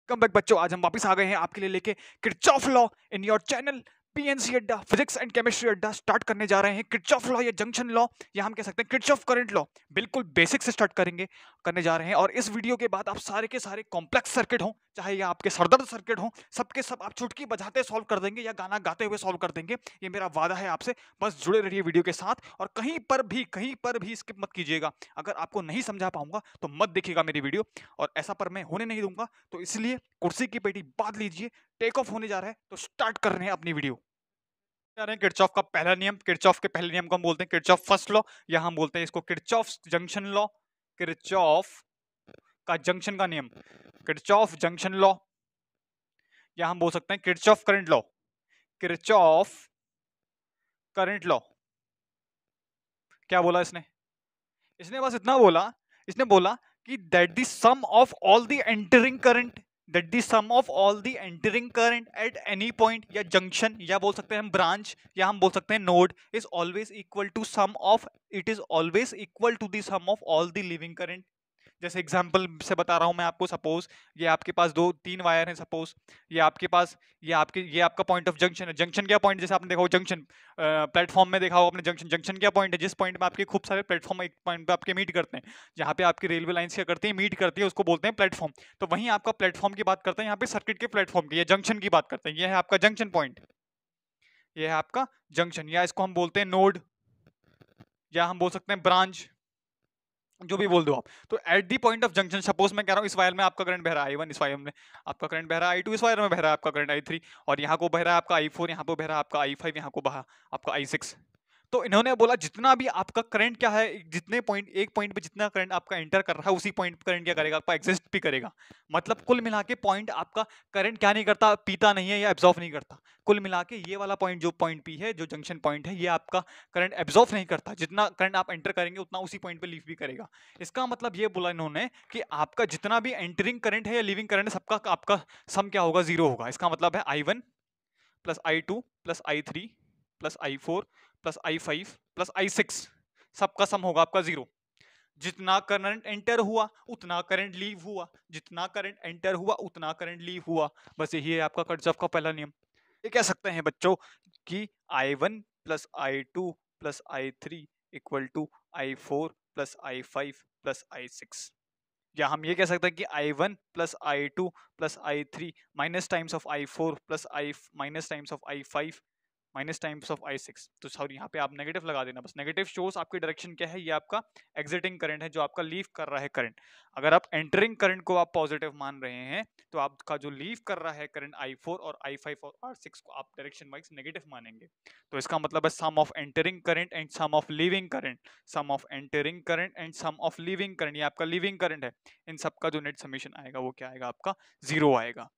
Come back बच्चों, आज हम वापस आ गए हैं आपके लिए लेके Kirchhoff law in your channel PNC अड्डा फिजिक्स एंड केमिस्ट्री अड्डा। स्टार्ट करने जा रहे हैं किरचॉफ लॉ या जंक्शन लॉ या हम कह सकते हैं किरचॉफ करंट लॉ। बिल्कुल बेसिक से स्टार्ट करने जा रहे हैं और इस वीडियो के बाद आप सारे के सारे कॉम्प्लेक्स सर्किट हो, चाहे ये आपके सरदर्द सर्किट हो, सबके सब आप चुटकी बजाते सॉल्व कर देंगे या गाना गाते हुए सॉल्व कर देंगे। ये मेरा वादा है आपसे। बस जुड़े रहिए वीडियो के साथ और कहीं पर भी स्किप मत कीजिएगा। अगर आपको नहीं समझा पाऊंगा तो मत देखिएगा मेरी वीडियो, और ऐसा पर मैं होने नहीं दूंगा। तो इसलिए कुर्सी की पेटी बांध लीजिए, टेक ऑफ होने जा रहा है, तो स्टार्ट कर रहे हैं अपनी वीडियो। जा रहे हैं किरचॉफ का पहला नियम। किरचॉफ के पहले नियम को हम बोलते हैं किरचॉफ फर्स्ट लॉ, या हम बोलते हैं इसको किरचॉफ जंक्शन लॉ। किरचॉफ का जंक्शन का नियम, किरचॉफ जंक्शन लॉ, या हम बोल सकते हैं Kirchhoff current law. Kirchhoff current law. क्या बोला इसने? इसने बस इतना बोला, इसने बोला कि that the sum of all the entering current, that the sum of all the entering current at any point या जंक्शन, या बोल सकते हैं हम ब्रांच, या हम बोल सकते हैं node, is always equal to sum of, it is always equal to the sum of all the living current. जैसे एग्जांपल से बता रहा हूं मैं आपको। सपोज ये आपके पास दो तीन वायर हैं। सपोज ये आपके पास, ये आपका पॉइंट ऑफ जंक्शन है। जंक्शन क्या पॉइंट, जैसे आपने देखा हो जंक्शन प्लेटफॉर्म में, देखा हो आपने जंक्शन। जंक्शन क्या पॉइंट है? जिस पॉइंट में आपके खूब सारे प्लेटफॉर्म एक पॉइंट पे आपके मीट करते हैं, जहाँ पे आपकी रेलवे लाइंस क्या करती है, मीट करती है, उसको बोलते हैं प्लेटफॉर्म। तो वहीं आपका प्लेटफॉर्म की बात करते हैं, यहाँ पे सर्किट के प्लेटफॉर्म की या जंक्शन की बात करते हैं। ये है आपका जंक्शन पॉइंट, ये है आपका जंक्शन, या इसको हम बोलते हैं नोड, या हम बोल सकते हैं ब्रांच, जो भी बोल दो आप। तो at the point of junction, suppose मैं कह रहा हूँ इस वायर में आपका करंट बह रहा है I1, इस वायर में आपका करंट बह रहा है I2, इस वायर में बह रहा है आपका करंट I3, और यहाँ को बह रहा है आपका I4, यहाँ को बह रहा है आपका I5, यहाँ को बहा आपका I6। तो इन्होंने बोला जितना भी आपका करंट क्या है, जितने पॉइंट, एक पॉइंट पे जितना करंट आपका एंटर कर रहा है, उसी पॉइंट करंट क्या करेगा, आपका एग्जिस्ट भी करेगा। मतलब कुल मिला के पॉइंट आपका करंट क्या नहीं करता, पीता नहीं है या एब्जॉर्व नहीं करता। कुल मिला के ये वाला पॉइंट, जो पॉइंट पी है, जो जंक्शन पॉइंट है, ये आपका करंट एब्जॉर्व नहीं करता। जितना करंट आप एंटर करेंगे उतना उसी पॉइंट पे लीव भी करेगा। इसका मतलब ये बोला इन्होंने कि आपका जितना भी एंटरिंग करंट है या लिविंग करंट है, सबका आपका सम क्या होगा, जीरो होगा। इसका मतलब है I1 plus I2 plus I3 plus I4 plus I5 plus I6, सबका सम होगा आपका जीरो। जितना करंट एंटर हुआ उतना करंट लीव हुआ, जितना करंट एंटर हुआ उतना करंट लीव हुआ। बस यही है आपका किरचॉफ का पहला नियम। ये कह सकते हैं बच्चों कि I1 plus I2 plus I3 equal to I4 plus I5 plus I6, या हम ये कह सकते हैं कि I1 plus I2 plus I3 minus times of I4 प्लस I minus times of I5 minus times of I6। तो सॉरी, यहाँ पे आप नेगेटिव लगा देना। बस नेगेटिव शोस आपकी डायरेक्शन क्या है, ये आपका एग्जिटिंग करंट है, जो आपका लीव कर रहा है करंट। अगर आप एंटरिंग करंट को आप पॉजिटिव मान रहे हैं, तो आपका जो लीव कर रहा है करंट I4 और I5 और R6 को आप डायरेक्शन वाइज नेगेटिव मानेंगे। तो इसका मतलब है sum of entering current and sum of leaving current, sum of entering current and sum of leaving current, ये आपका लीविंग करंट है। इन सबका जो नेट समीशन आएगा वो क्या आएगा, आपका जीरो आएगा।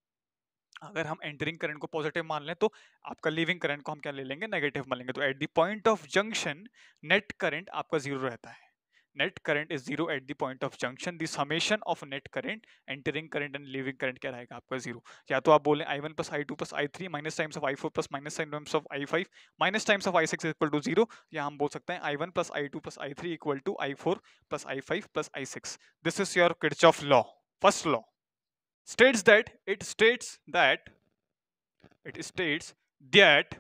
अगर हम एंटरिंग करंट को पॉजिटिव मान लें तो आपका लीविंग करंट को हम क्या ले लेंगे, नेगेटिव मान लेंगे। तो at the point of junction net current आपका जीरो रहता है। Net current is zero at the point of junction. The summation of net current, entering current and leaving current क्या रहेगा आपका जीरो। या तो आप बोलें I1 plus I2 plus I3 minus times of I4 plus minus times of I5 minus times of I6 equal to zero, या हम बोल सकते हैं I1 plus I2 plus I3 equal to I4 plus I5 plus I6। This is your Kirchhoff law, first law. states that it states that it states that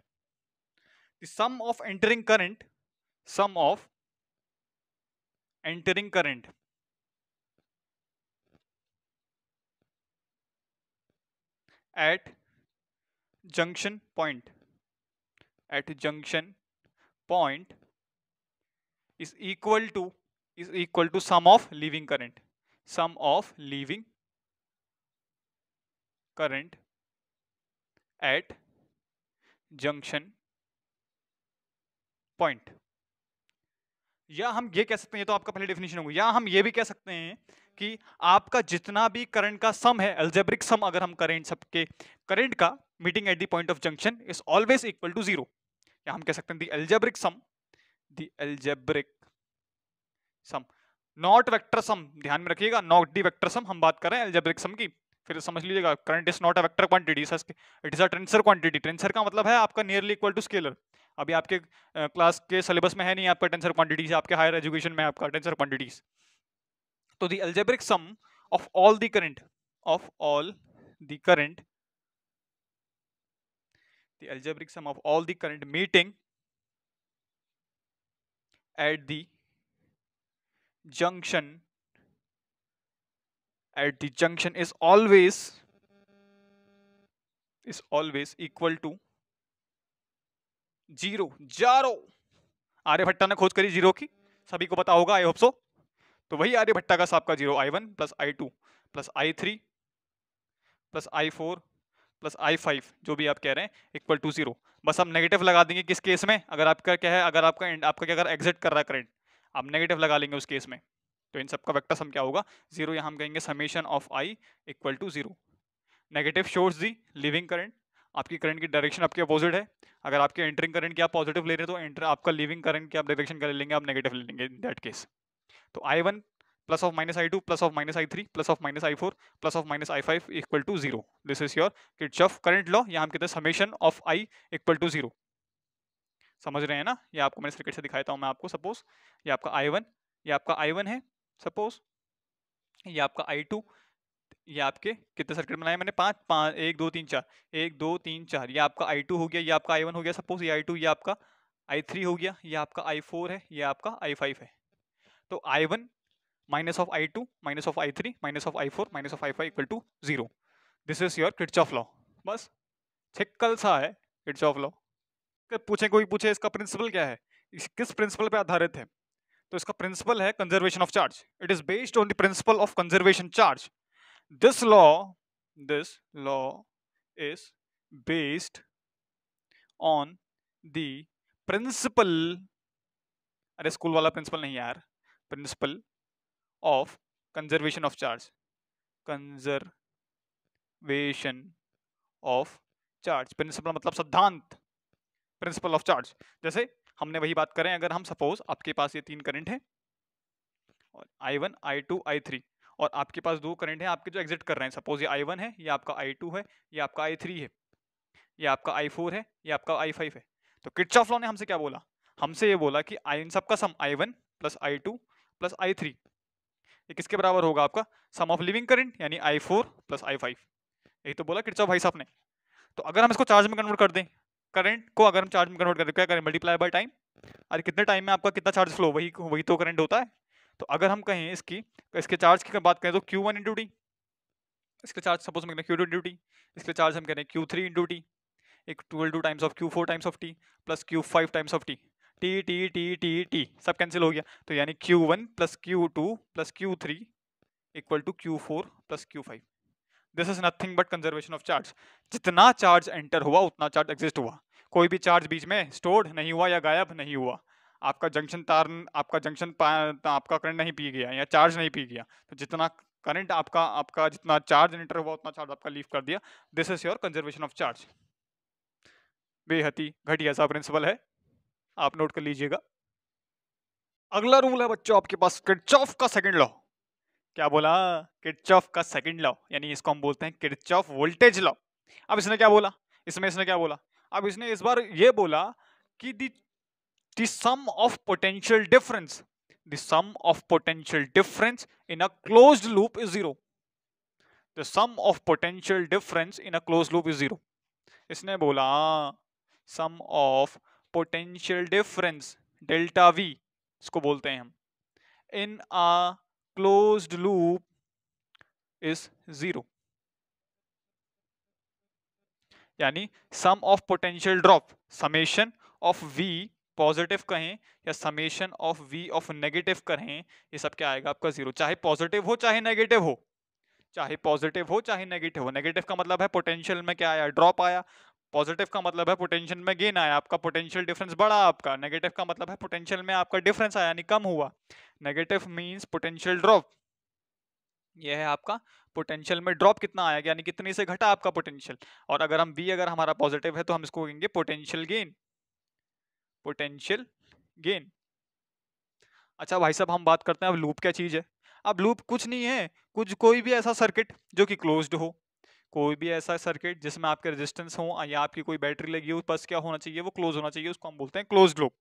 the sum of entering current, sum of entering current at junction point, at junction point is equal to sum of leaving current, sum of leaving current at junction point। या हम ये कह सकते हैं, ये तो आपका पहले डेफिनेशन होगी, या हम ये भी कह सकते हैं कि आपका जितना भी करंट का सम है, अलजेब्रिक सम अगर हम करें सबके करंट का meeting at the point of junction is always equal to zero. या हम कह सकते हैं the algebraic sum, the algebraic sum, not vector sum, ध्यान में रखिएगा, नॉट दी वेक्टर सम, हम बात कर रहे हैं अलजेब्रिक सम की। फिर समझ लीजिएगा, current is not a vector quantity, it is a tensor quantity. Tensor का मतलब है आपका नियरली इक्वल टू स्केलर। अभी आपके क्लास के सिलेबस में है नहीं आपका टेंसर क्वांटिटीज, आपके हायर एजुकेशन में आपका टेंसर क्वांटिटीज। तो the algebraic sum of all the current, of all the current, the algebraic sum of all the current meeting at the junction is always equal to zero. Aryabhatta ने खोज करी zero की, सभी को पता होगा, आई होप सो. तो वही आर्यभट्टा का आपका zero, I1 plus I2 plus I3 plus I4 plus I5 जो भी आप कह रहे हैं इक्वल टू जीरो. बस हम नेगेटिव लगा देंगे किस केस में, अगर आपका क्या है, अगर आपका क्या, अगर एग्जिट कर रहा है करंट, आप नेगेटिव लगा लेंगे उस केस में. तो इन सबका वेक्टर सम क्या होगा, जीरो. यहाँ हम कहेंगे summation of I equal to zero. Negative शोर्स दी लिविंग करंट, आपकी करंट की डायरेक्शन आपके अपोजिट है. अगर आपके एंटरिंग करंट की आप पॉजिटिव ले रहे हैं तो आपका लिविंग करंट की आप डायरेक्शन क्या ले लेंगे, आप नेगेटिव ले लेंगे इन दैट केस. तो I1 plus of minus I2 plus of minus I3 plus of minus I4 plus of minus I5 equal to zero. This is your Kirchhoff current law. यहाँ हम कहते हैं summation of I equal to zero. समझ रहे हैं ना, ये आपको मैंने सर्किट से दिखाता हूँ मैं आपको. सपोज ये आपका I1, ये आपका I1 है, सपोज ये आपका I2, ये आपके कितने सर्किट बनाए मैंने, पांच, 1 2 3 4, 1 2 3 4. ये आपका I2 हो गया, ये आपका I1 हो गया सपोज, ये I2, ये आपका I3 हो गया, ये आपका I4 है, ये आपका I5 है. तो I1 minus of I2 minus of I3 minus of I4 minus of I5 equal to zero. This is your Kirchhoff law. बस सिक्कल सा है किरचॉफ लॉ. कोई पूछे इसका प्रिंसिपल क्या है, किस प्रिंसिपल पे आधारित है, तो इसका प्रिंसिपल है conservation of charge. It is based on the principle of conservation charge. This law is based on the principle, अरे स्कूल वाला प्रिंसिपल नहीं यार, principle of conservation of charge, conservation of charge. Principle मतलब सिद्धांत, principle of charge. जैसे हमने वही बात करें, अगर हम सपोज आपके पास ये तीन करंट है, I1 I2 I3, और आपके पास दो करंट है आपके जो एग्जिट कर रहे हैं. सपोज ये I1 है, ये आपका I2 है, ये आपका I3 है, ये आपका I4 है, ये आपका I5 है. तो किरचॉफ लॉ ने हमसे क्या बोला, हमसे ये बोला कि इन सबका सम I1 plus I2 plus I3 ये किसके बराबर होगा, आपका सम ऑफ लिविंग करंट यानी I4 प्लस I5. यही तो बोला किरचॉफ भाई साहब ने. तो अगर हम इसको चार्ज में कन्वर्ट कर दें, करंट को अगर हम चार्ज में कन्वर्ट कर दें, क्या करें, मल्टीप्लाई बाय टाइम. अरे कितने टाइम में आपका कितना चार्ज फ्लो, वही तो करंट होता है. तो अगर हम कहें इसके चार्ज की बात करें तो Q1 इंटू टी, इसके चार्ज सपोज में Q2 इंटू टी, इसके चार्ज हम कह रहे हैं Q3 इंटू टी, एक 12 times of Q4 times of T plus Q5 times of T. T T T T T सब कैंसिल हो गया. तो यानी Q1 plus Q2 plus Q3 equal to Q4 plus Q5. This is nothing but conservation of charge. जितना charge enter हुआ उतना charge exist हुआ. कोई भी चार्ज बीच में स्टोर्ड नहीं हुआ या गायब नहीं हुआ. आपका जंक्शन आपका करंट नहीं पी गया या चार्ज नहीं पी गया. तो जितना करंट आपका जितना चार्ज एंटर हुआ उतना चार्ज आपका लीव कर दिया. This is your conservation of charge. बेहद ही घटिया सा प्रिंसिपल है, आप नोट कर लीजिएगा. अगला रूल है बच्चों आपके पास किरचॉफ का सेकंड लॉ. क्या बोला, किरचॉफ का सेकंड लॉ, यानी इसको हम बोलते हैं किरचॉफ वोल्टेज लॉ. अब इसने क्या बोला, इसने क्या बोला, अब इसने इस बार ये बोला कि the sum of potential difference in a closed loop is zero. The sum of potential difference in a closed loop is zero. इसने बोला sum of potential difference delta V इसको बोलते हैं हम in a closed loop is zero. यानी sum of potential drop, summation of V positive कहें या summation of V of negative कहें, ये सब क्या आएगा आपका जीरो. चाहे पॉजिटिव हो चाहे नेगेटिव हो, चाहे पॉजिटिव हो चाहे नेगेटिव हो. नेगेटिव का मतलब है पोटेंशियल में क्या आया, ड्रॉप आया. पॉजिटिव का मतलब है पोटेंशियल में गेन आया, आपका पोटेंशियल डिफरेंस बढ़ा आपका. नेगेटिव का मतलब है पोटेंशियल में आपका डिफरेंस आया यानी कम हुआ. Negative means potential drop. यह है आपका पोटेंशियल में ड्रॉप कितना आया यानी कितने से घटा आपका पोटेंशियल. और अगर हम V अगर हमारा पॉजिटिव है तो हम इसको कहेंगे पोटेंशियल गेन, पोटेंशियल गेन. अच्छा भाई साहब हम बात करते हैं अब लूप क्या चीज है. अब लूप कुछ नहीं है, कोई भी ऐसा सर्किट जो कि क्लोज्ड हो, कोई भी ऐसा सर्किट जिसमें आपके रेजिस्टेंस हो या आपकी कोई बैटरी लगी हो, बस क्या होना चाहिए, वो क्लोज होना चाहिए. उसको हम बोलते हैं क्लोज्ड लूप.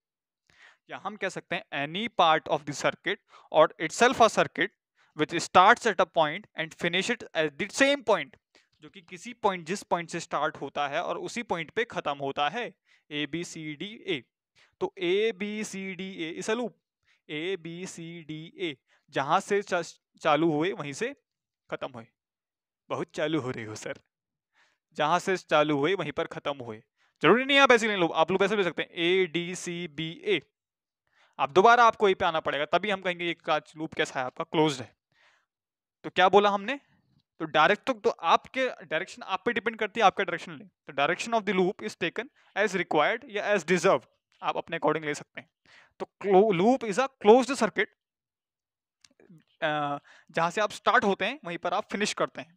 या हम कह सकते हैं any part of the circuit और itself a circuit which starts at a point and finish it at the same point. जो कि किसी पॉइंट, जिस पॉइंट से स्टार्ट होता है और उसी पॉइंट पे खत्म होता है, A B C D A. तो ए बी सी डी ए इस loop, A B C D A, जहां से चालू हुए वहीं से खत्म हुए। बहुत चालू हो रहे हो सर। जहां से चालू हुए वहीं पर खत्म हुए। जरूरी नहीं आप ऐसे ले लो, आप लोग ऐसे ले सकते हैं ए डी सी बी ए। आप दोबारा आपको ए पे आना पड़ेगा, तभी हम कहेंगे ये लूप कैसा है, आपका क्लोज्ड है। तो क्या बोला हमने, तो डायरेक्ट तो आपके डायरेक्शन आप पे डिपेंड करती है, आपका डायरेक्शन ले। तो direction of the loop is taken as required या एज डिजर्व, आप अपने अकॉर्डिंग ले सकते हैं। तो loop is a closed circuit, जहां से आप स्टार्ट होते हैं वहीं पर आप फिनिश करते हैं।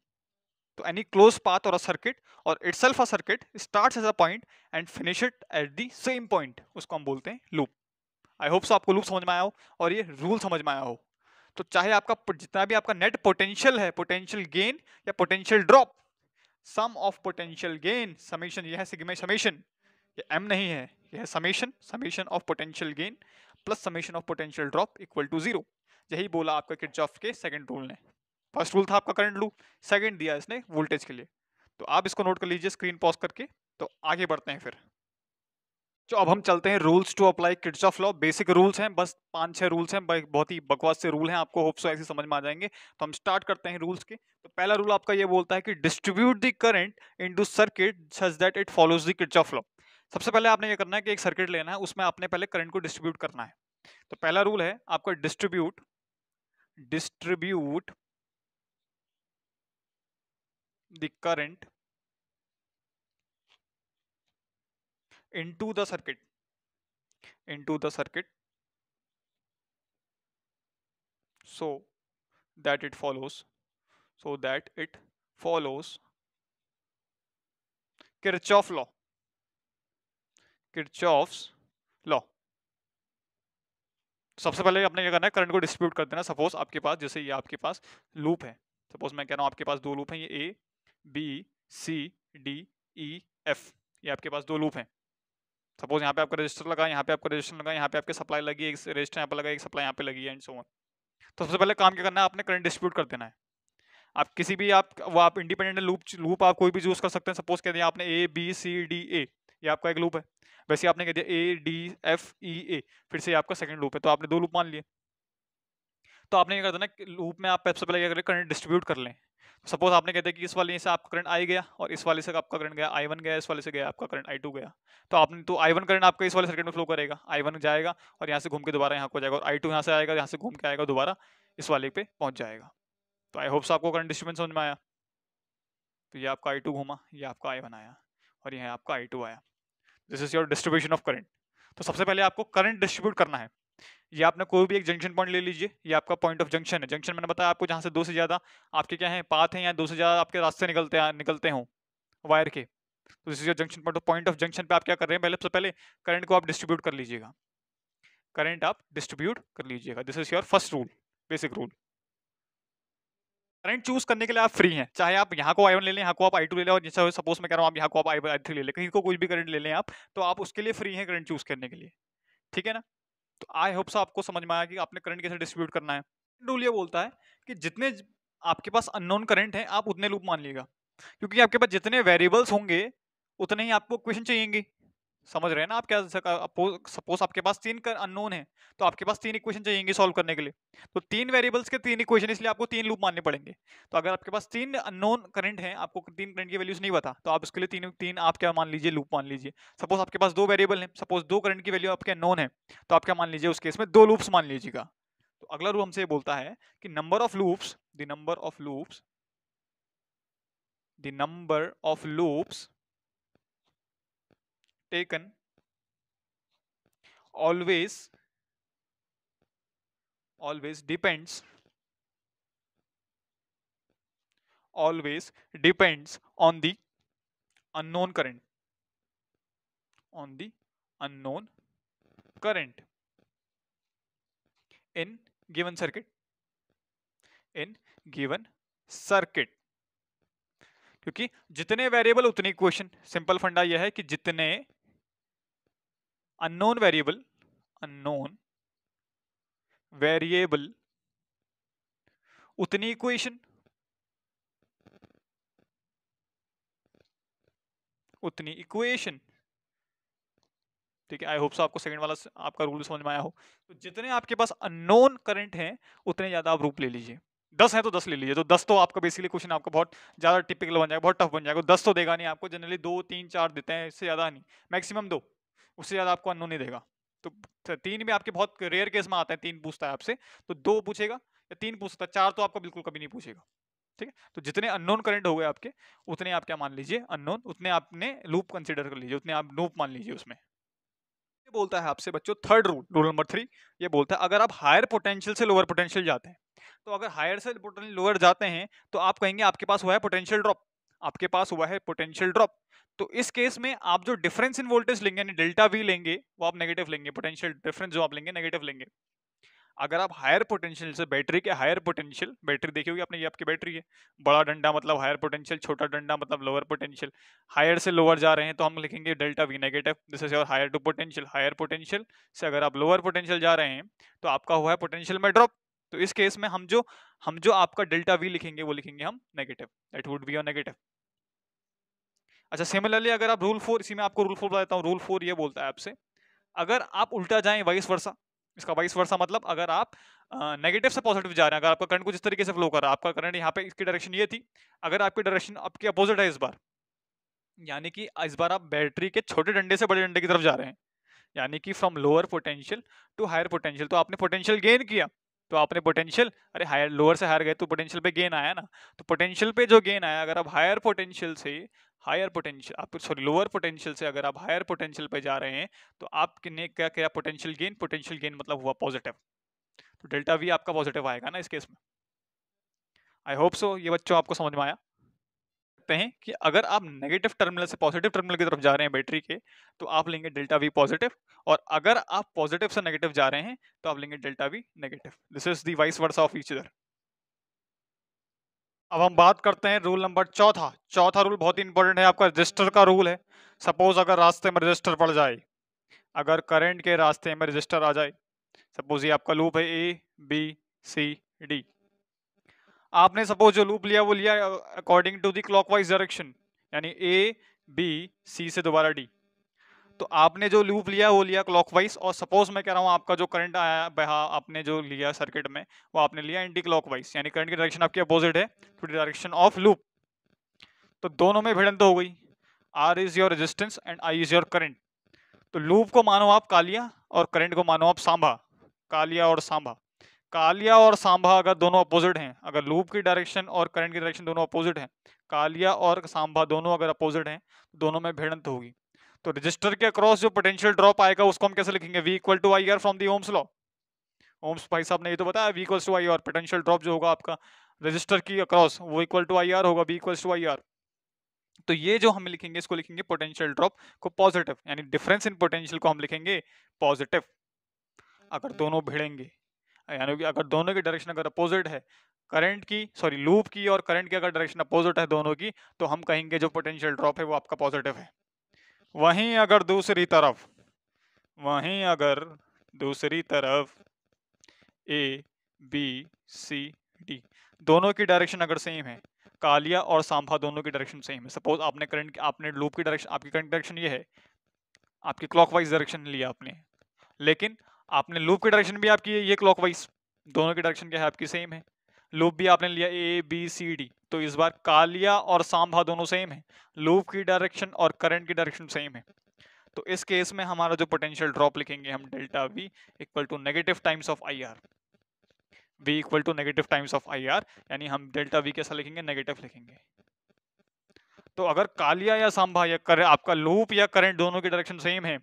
तो एनी क्लोज पाथ और अ सर्किट और itself a circuit starts as a point and finish it at the same point, उसको हम बोलते हैं लूप। आई होप सो आपको लूप समझ में आया हो और ये रूल समझ में आया हो। तो चाहे आपका जितना भी आपका नेट पोटेंशियल है, पोटेंशियल गेन या potential drop, sum of potential gain, summation, यह है सिग्मा समेशन, ये एम नहीं है, यह है summation, summation of potential gain plus summation of potential drop equal to zero. यही बोला आपका किरचॉफ के सेकंड रूल ने। फर्स्ट रूल था आपका करंट लूप, सेकंड दिया इसने वोल्टेज के लिए। तो आप इसको नोट कर लीजिए स्क्रीन पॉज करके। तो आगे बढ़ते हैं फिर। तो अब हम चलते हैं rules to apply Kirchhoff law. Basic rules हैं, बस 5-6 रूल्स हैं, बहुत ही बकवास से रूल हैं, आपको होप सो ऐसे समझ में आ जाएंगे। तो हम स्टार्ट करते हैं रूल्स के। तो पहला रूल आपका ये बोलता है कि distribute the current into circuit such that it follows the Kirchhoff law. सबसे पहले आपने ये करना है कि एक सर्किट लेना है, उसमें आपने पहले करंट को डिस्ट्रीब्यूट करना है। तो पहला रूल है आपका distribute the current into the circuit so that it follows Kirchhoff law, Kirchhoff's law। सबसे पहले आपने क्या करना है, करंट को डिस्ट्रीब्यूट कर देना। सपोज आपके पास, जैसे ये आपके पास लूप है, सपोज मैं कह रहा हूँ आपके पास दो लूप हैं, ये A B C D E F, ये आपके पास दो लूप हैं। सपोज यहाँ पे आपका रजिस्टर लगा, यहाँ पे आपका रजिस्टर लगा, यहाँ पे आपके सप्लाई लगी, एक रजिस्टर यहाँ पे लगा, एक सप्लाई यहाँ पे लगी है, एंड सो ऑन। तो सबसे पहले काम क्या करना है, आपने करंट डिस्ट्रीब्यूट कर देना है। आप किसी भी आप इंडिपेंडेंट लूप आप कोई भी यूज कर सकते हैं। सपोज कह दिया आपने ए बी सी डी ए, ये आपका एक लूप है। वैसे आपने कह दिया ए डी एफ ई ए, फिर से आपका सेकंड लूप है, तो आपने दो लूप मान लिए। तो आपने क्या करना है, लूप में आप सबसे पहले क्या करें, करंट डिस्ट्रीब्यूट कर लें। सपोज आपने कहते हैं कि इस वाले से आपका करंट आई गया और इस वाले से आपका करंट गया I1 गया, इस वाले से गया आपका करंट I2 गया। तो आपने तो I1 करंट आपका इस वाले सर्किट में फ्लो करेगा, I1 जाएगा और यहाँ से घूम के दोबारा यहाँ को जाएगा, और I2 यहाँ से आएगा, यहाँ से घूम के आएगा, दोबारा इस वाले पे पहुंच जाएगा। तो आई होप आपको करंट डिस्ट्रीब्यूशन समझ में आया। तो ये आपका I2 घूमा, ये आपका I1 आया और ये आपका I2 आया। This is your distribution of current. तो सबसे पहले आपको करंट डिस्ट्रीब्यूट करना है। ये आपने कोई भी एक जंक्शन पॉइंट ले लीजिए, ये आपका पॉइंट ऑफ जंक्शन है। जंक्शन मैंने बताया आपको, जहां से दो से ज्यादा आपके क्या है, पाथ हैं, या दो से ज्यादा आपके रास्ते निकलते हों वायर के। तो this is your junction point of junction पे आप क्या कर रहे हैं, पहले सबसे पहले करंट को आप डिस्ट्रीब्यूट कर लीजिएगा, करंट आप डिस्ट्रीब्यूट कर लीजिएगा। This is your first rule, basic rule. Current choose करने के लिए आप फ्री हैं, चाहे आप यहाँ को I1 ले लें, यहाँ को आप I2 ले लें, और जैसे सपोज मैं कह रहा हूँ आप यहाँ को आप I3 ले लें, कहीं को कोई भी करंट ले लें आप, तो आप उसके लिए फ्री हैं करंट चूज करने के लिए। ठीक है ना। तो आई होप आपको समझ में आया कि आपने करंट कैसे डिस्ट्रीब्यूट करना है। रूल ये बोलता है कि जितने आपके पास अननोन करंट है आप उतने लूप मान लीजिएगा, क्योंकि आपके पास जितने वेरिएबल्स होंगे उतने ही आपको इक्वेशन चाहिएंगे। समझ रहे हैं ना आप क्या, सपोज आपके पास 3 अननोन है, तो आपके पास 3 इक्वेशन चाहिएंगे सॉल्व करने के लिए। तो 3 वेरिएबल्स के 3 इक्वेशन, इसलिए आपको 3 लूप मानने पड़ेंगे। तो अगर आपके पास 3 अननोन करंट हैं, आपको 3 करंट की वैल्यूज नहीं पता, तो आप उसके लिए तीन आप क्या मान लीजिए, लूप मान लीजिए। सपोज आपके पास 2 वेरिएबल हैं, सपोज 2 करंट की वैल्यू आपके अननोन है, तो आप क्या मान लीजिए, उस केस में 2 लूप्स मान लीजिएगा। तो अगला रूल हमसे बोलता है कि number of loops taken always depends on the unknown current, in given circuit। क्योंकि जितने वेरिएबल उतनी इक्वेशन, सिंपल फंडा यह है कि जितने अननोन वेरिएबल उतनी इक्वेशन। उतनी इक्वेशन। ठीक है, आई होप सो आपको सेकंड वाला आपका रूल समझ में आया हो। तो जितने आपके पास अननोन करंट हैं उतने ज्यादा आप रूप ले लीजिए। 10 है तो 10 ले लीजिए। तो 10 तो आपका बेसिकली क्वेश्चन आपका बहुत ज्यादा टिपिकल बन जाएगा, बहुत टफ बन जाएगा। 10 तो देगा नहीं आपको, जनरली 2 3 4 देते हैं, इससे ज्यादा नहीं, मैक्सिमम 2, उससे ज्यादा आपको अननोन नहीं देगा। तो 3 भी आपके बहुत रेयर केस में आता है, 3 पूछता है आपसे, तो 2 पूछेगा या 3 पूछता है, 4 तो आपको बिल्कुल कभी नहीं पूछेगा। ठीक है, तो जितने अननोन करंट हो गए आपके, उतने आप क्या मान लीजिए अननोन, उतने आपने लूप कंसिडर कर लीजिए, उतने आप लूप मान लीजिए उसमें। ये बोलता है आपसे बच्चों थर्ड रूल, रूल नंबर 3, ये बोलता है अगर आप हायर पोटेंशियल से लोअर पोटेंशियल जाते हैं, तो अगर हायर से लोअर जाते हैं तो आप कहेंगे आपके पास हुआ है पोटेंशियल ड्रॉप, आपके पास हुआ है पोटेंशियल ड्रॉप। तो इस केस में आप जो डिफरेंस इन वोल्टेज लेंगे यानी डेल्टा वी लेंगे, वो आप नेगेटिव लेंगे, पोटेंशियल डिफरेंस जो आप लेंगे नेगेटिव लेंगे। अगर आप हायर पोटेंशियल से, बैटरी के हायर पोटेंशियल, बैटरी देखी होगी आपने, ये आपकी बैटरी है, बड़ा डंडा मतलब हायर पोटेंशियल, छोटा डंडा मतलब लोअर पोटेंशियल, हायर से लोअर जा रहे हैं तो हम लिखेंगे delta V negative, this is your higher to potential. Higher potential से अगर आप लोअर पोटेंशियल जा रहे हैं तो आपका हुआ है पोटेंशियल में ड्रॉप। तो इस केस में हम जो आपका डेल्टा वी लिखेंगे वो लिखेंगे हम negative, that would be your negative. अच्छा, सिमिलरली अगर आप रूल 4, इसी में आपको रूल 4 बताता हूँ। रूल 4 ये बोलता है आपसे अगर आप उल्टा जाएं वाइस वर्सा, इसका वाइस वर्सा मतलब अगर आप नेगेटिव से पॉजिटिव जा रहे हैं, अगर आपका करंट कुछ इस तरीके से फ्लो कर रहा है, आपका करंट यहाँ पे इसकी डायरेक्शन ये थी, अगर आपकी डायरेक्शन आपके अपोजिट है इस बार, यानी कि इस बार आप बैटरी के छोटे डंडे से बड़े डंडे की तरफ जा रहे हैं, यानी कि from lower potential to higher potential, तो आपने पोटेंशियल गेन किया। तो आपने पोटेंशियल, अरे हायर लोअर से हायर गए तो पोटेंशियल पे गेन आया ना, तो पोटेंशियल पे जो गेन आया, अगर आप हायर पोटेंशियल से हायर पोटेंशियल, आप सॉरी लोअर पोटेंशियल से अगर आप हायर पोटेंशियल पे जा रहे हैं तो आपने क्या किया, पोटेंशियल गेन, पोटेंशियल गेन मतलब हुआ पॉजिटिव। तो डेल्टा वी आपका पॉजिटिव आएगा ना इस केस में। आई होप सो ये बच्चों आपको समझ में आया। सकते हैं कि अगर आप नेगेटिव टर्मिनल से पॉजिटिव टर्मिनल की तरफ जा रहे हैं बैटरी के, तो आप लेंगे डेल्टा वी पॉजिटिव, और अगर आप पॉजिटिव से नेगेटिव जा रहे हैं तो आप लेंगे delta V negative. This is the vice versa of each other. अब हम बात करते हैं रूल नंबर चौथा। चौथा रूल बहुत ही इंपॉर्टेंट है, आपका रजिस्टर का रूल है। सपोज अगर रास्ते में रजिस्टर पड़ जाए, अगर करंट के रास्ते में रजिस्टर आ जाए, सपोज ये आपका लूप है ए बी सी डी, आपने सपोज जो लूप लिया वो लिया according to the clockwise direction, यानी ए बी सी से दोबारा डी। तो आपने जो लूप लिया वो लिया क्लॉकवाइज, और सपोज मैं कह रहा हूँ आपका जो करंट आया बहा आपने जो लिया सर्किट में वो आपने लिया एंटी क्लॉकवाइज, यानी करंट की डायरेक्शन आपकी अपोजिट है to the direction of loop. तो दोनों में भिड़ंत हो गई, R is your resistance and I is your current. तो लूप को मानो आप कालिया और करंट को मानो आप सांभा, कालिया और सांभा। कालिया और सांभा अगर दोनों अपोजिट हैं, अगर लूप की डायरेक्शन और करंट की डायरेक्शन दोनों अपोजिट हैं, कालिया और सांभा दोनों अगर अपोजिट हैं, दोनों में भिड़ंत होगी। तो रजिस्टर के अक्रॉस जो पोटेंशियल ड्रॉप आएगा उसको हम कैसे लिखेंगे, V equal to I R from the ohms law. Ohm's भाई साहब ने ये तो बताया, V equal to I R, potential drop जो होगा आपका रजिस्टर की अक्रॉस वो इक्वल टू आई आर होगा, V equal to I R. तो ये जो हम लिखेंगे इसको लिखेंगे पोटेंशियल ड्रॉप को पॉजिटिव, यानी डिफरेंस इन पोटेंशियल को हम लिखेंगे पॉजिटिव अगर दोनों भिड़ेंगे, यानी कि अगर दोनों की डायरेक्शन अगर अपोजिट है, करंट की सॉरी लूप की और करंट की अगर डायरेक्शन अपोजिट है दोनों की, तो हम कहेंगे जो पोटेंशियल ड्रॉप है वो आपका पॉजिटिव है। वहीं अगर दूसरी तरफ, वहीं अगर दूसरी तरफ ए बी सी डी दोनों की डायरेक्शन अगर सेम है, कालिया और सांभा दोनों की डायरेक्शन सेम है, सपोज आपने करंट, आपने लूप की डायरेक्शन, आपकी करंट डायरेक्शन ये है, आपकी क्लॉकवाइज डायरेक्शन लिया आपने, लेकिन आपने लूप की डायरेक्शन भी आपकी ये क्लॉकवाइज, दोनों की डायरेक्शन क्या है आपकी सेम है। लूप भी आपने लिया ए बी सी डी, तो इस बार कालिया और सांभा दोनों सेम है, लूप की डायरेक्शन और करंट की डायरेक्शन सेम है। तो इस केस में हमारा जो पोटेंशियल ड्रॉप लिखेंगे हम delta V equal to negative times of I R, V equal to negative times of I R, यानी हम डेल्टा वी कैसा लिखेंगे, नेगेटिव लिखेंगे। तो अगर कालिया या सांभा या आपका लूप या करंट दोनों की डायरेक्शन सेम है,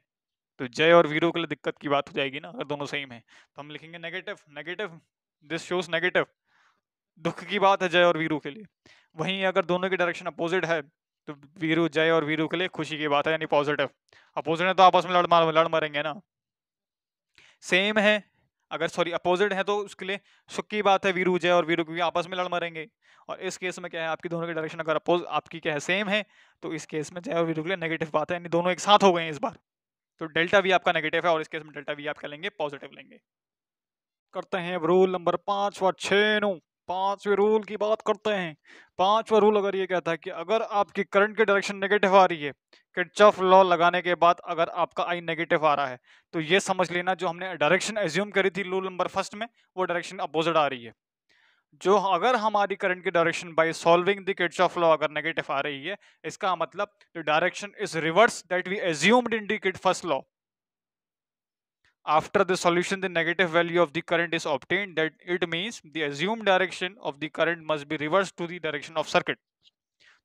तो जय और वीरू के लिए दिक्कत की बात हो जाएगी ना, अगर दोनों सेम है तो हम लिखेंगे negative, negative, this shows negative, दुख की बात है जय और वीरू के लिए। वहीं अगर दोनों की डायरेक्शन अपोजिट है तो वीरू, जय और वीरू के लिए खुशी की बात है, यानी पॉजिटिव। अपोजिट है तो आपस में लड़ मरेंगे ना, सेम है अगर सॉरी अपोजिट है तो उसके लिए सुख की बात है, वीरू जय और वीरू भी आपस में लड़ मरेंगे। और इस केस में क्या है, आपकी दोनों की डायरेक्शन अगर अपोज आपकी क्या है सेम है, तो इस केस में जय और वीरू के लिए नेगेटिव बात है, यानी दोनों एक साथ हो गए हैं इस बार। तो डेल्टा वी आपका नेगेटिव है और इस केस में डेल्टा वी आप क्या लेंगे, पॉजिटिव लेंगे। करते हैं अब रूल नंबर 5 व 6 नो, पांचवें रूल की बात करते हैं। पांचवा रूल अगर ये कहता है कि अगर आपकी करंट की डायरेक्शन नेगेटिव आ रही है, किरचॉफ लॉ लगाने के बाद अगर आपका आई नेगेटिव आ रहा है तो ये समझ लेना जो हमने डायरेक्शन एज्यूम करी थी रूल नंबर फर्स्ट में वो डायरेक्शन अपोजिट आ रही है। जो अगर हमारी करंट की direction by solving the Kirchhoff law अगर नेगेटिव आ रही है, इसका मतलब the direction is reverse that we assumed in the first law. After the solution, the negative value of the current is obtained. That it means the assumed direction of the current must be reversed to the direction of circuit.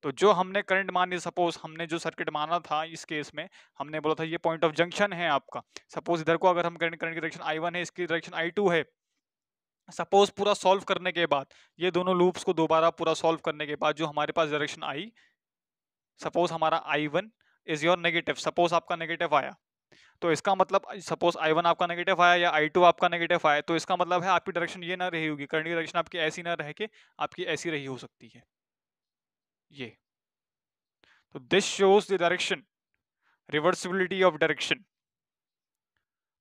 तो जो हमने current मानी, suppose हमने जो circuit माना था इस case में हमने बोला था ये पॉइंट ऑफ जंक्शन है आपका। सपोज इधर को अगर हम करंट की डायरेक्शन I1 है, इसकी डायरेक्शन I2 है। सपोज पूरा सॉल्व करने के बाद ये दोनों लूप्स को दोबारा पूरा सॉल्व करने के बाद जो हमारे पास डायरेक्शन आई, सपोज हमारा I1 is your negative, suppose आपका नेगेटिव आया, तो इसका मतलब सपोज I1 आपका नेगेटिव आया या I2 आपका नेगेटिव आया, तो इसका मतलब है आपकी डायरेक्शन ये ना रही होगी, करंट की डायरेक्शन आपकी ऐसी ना रह के आपकी ऐसी रही हो सकती है ये। तो this shows the direction reversibility of direction.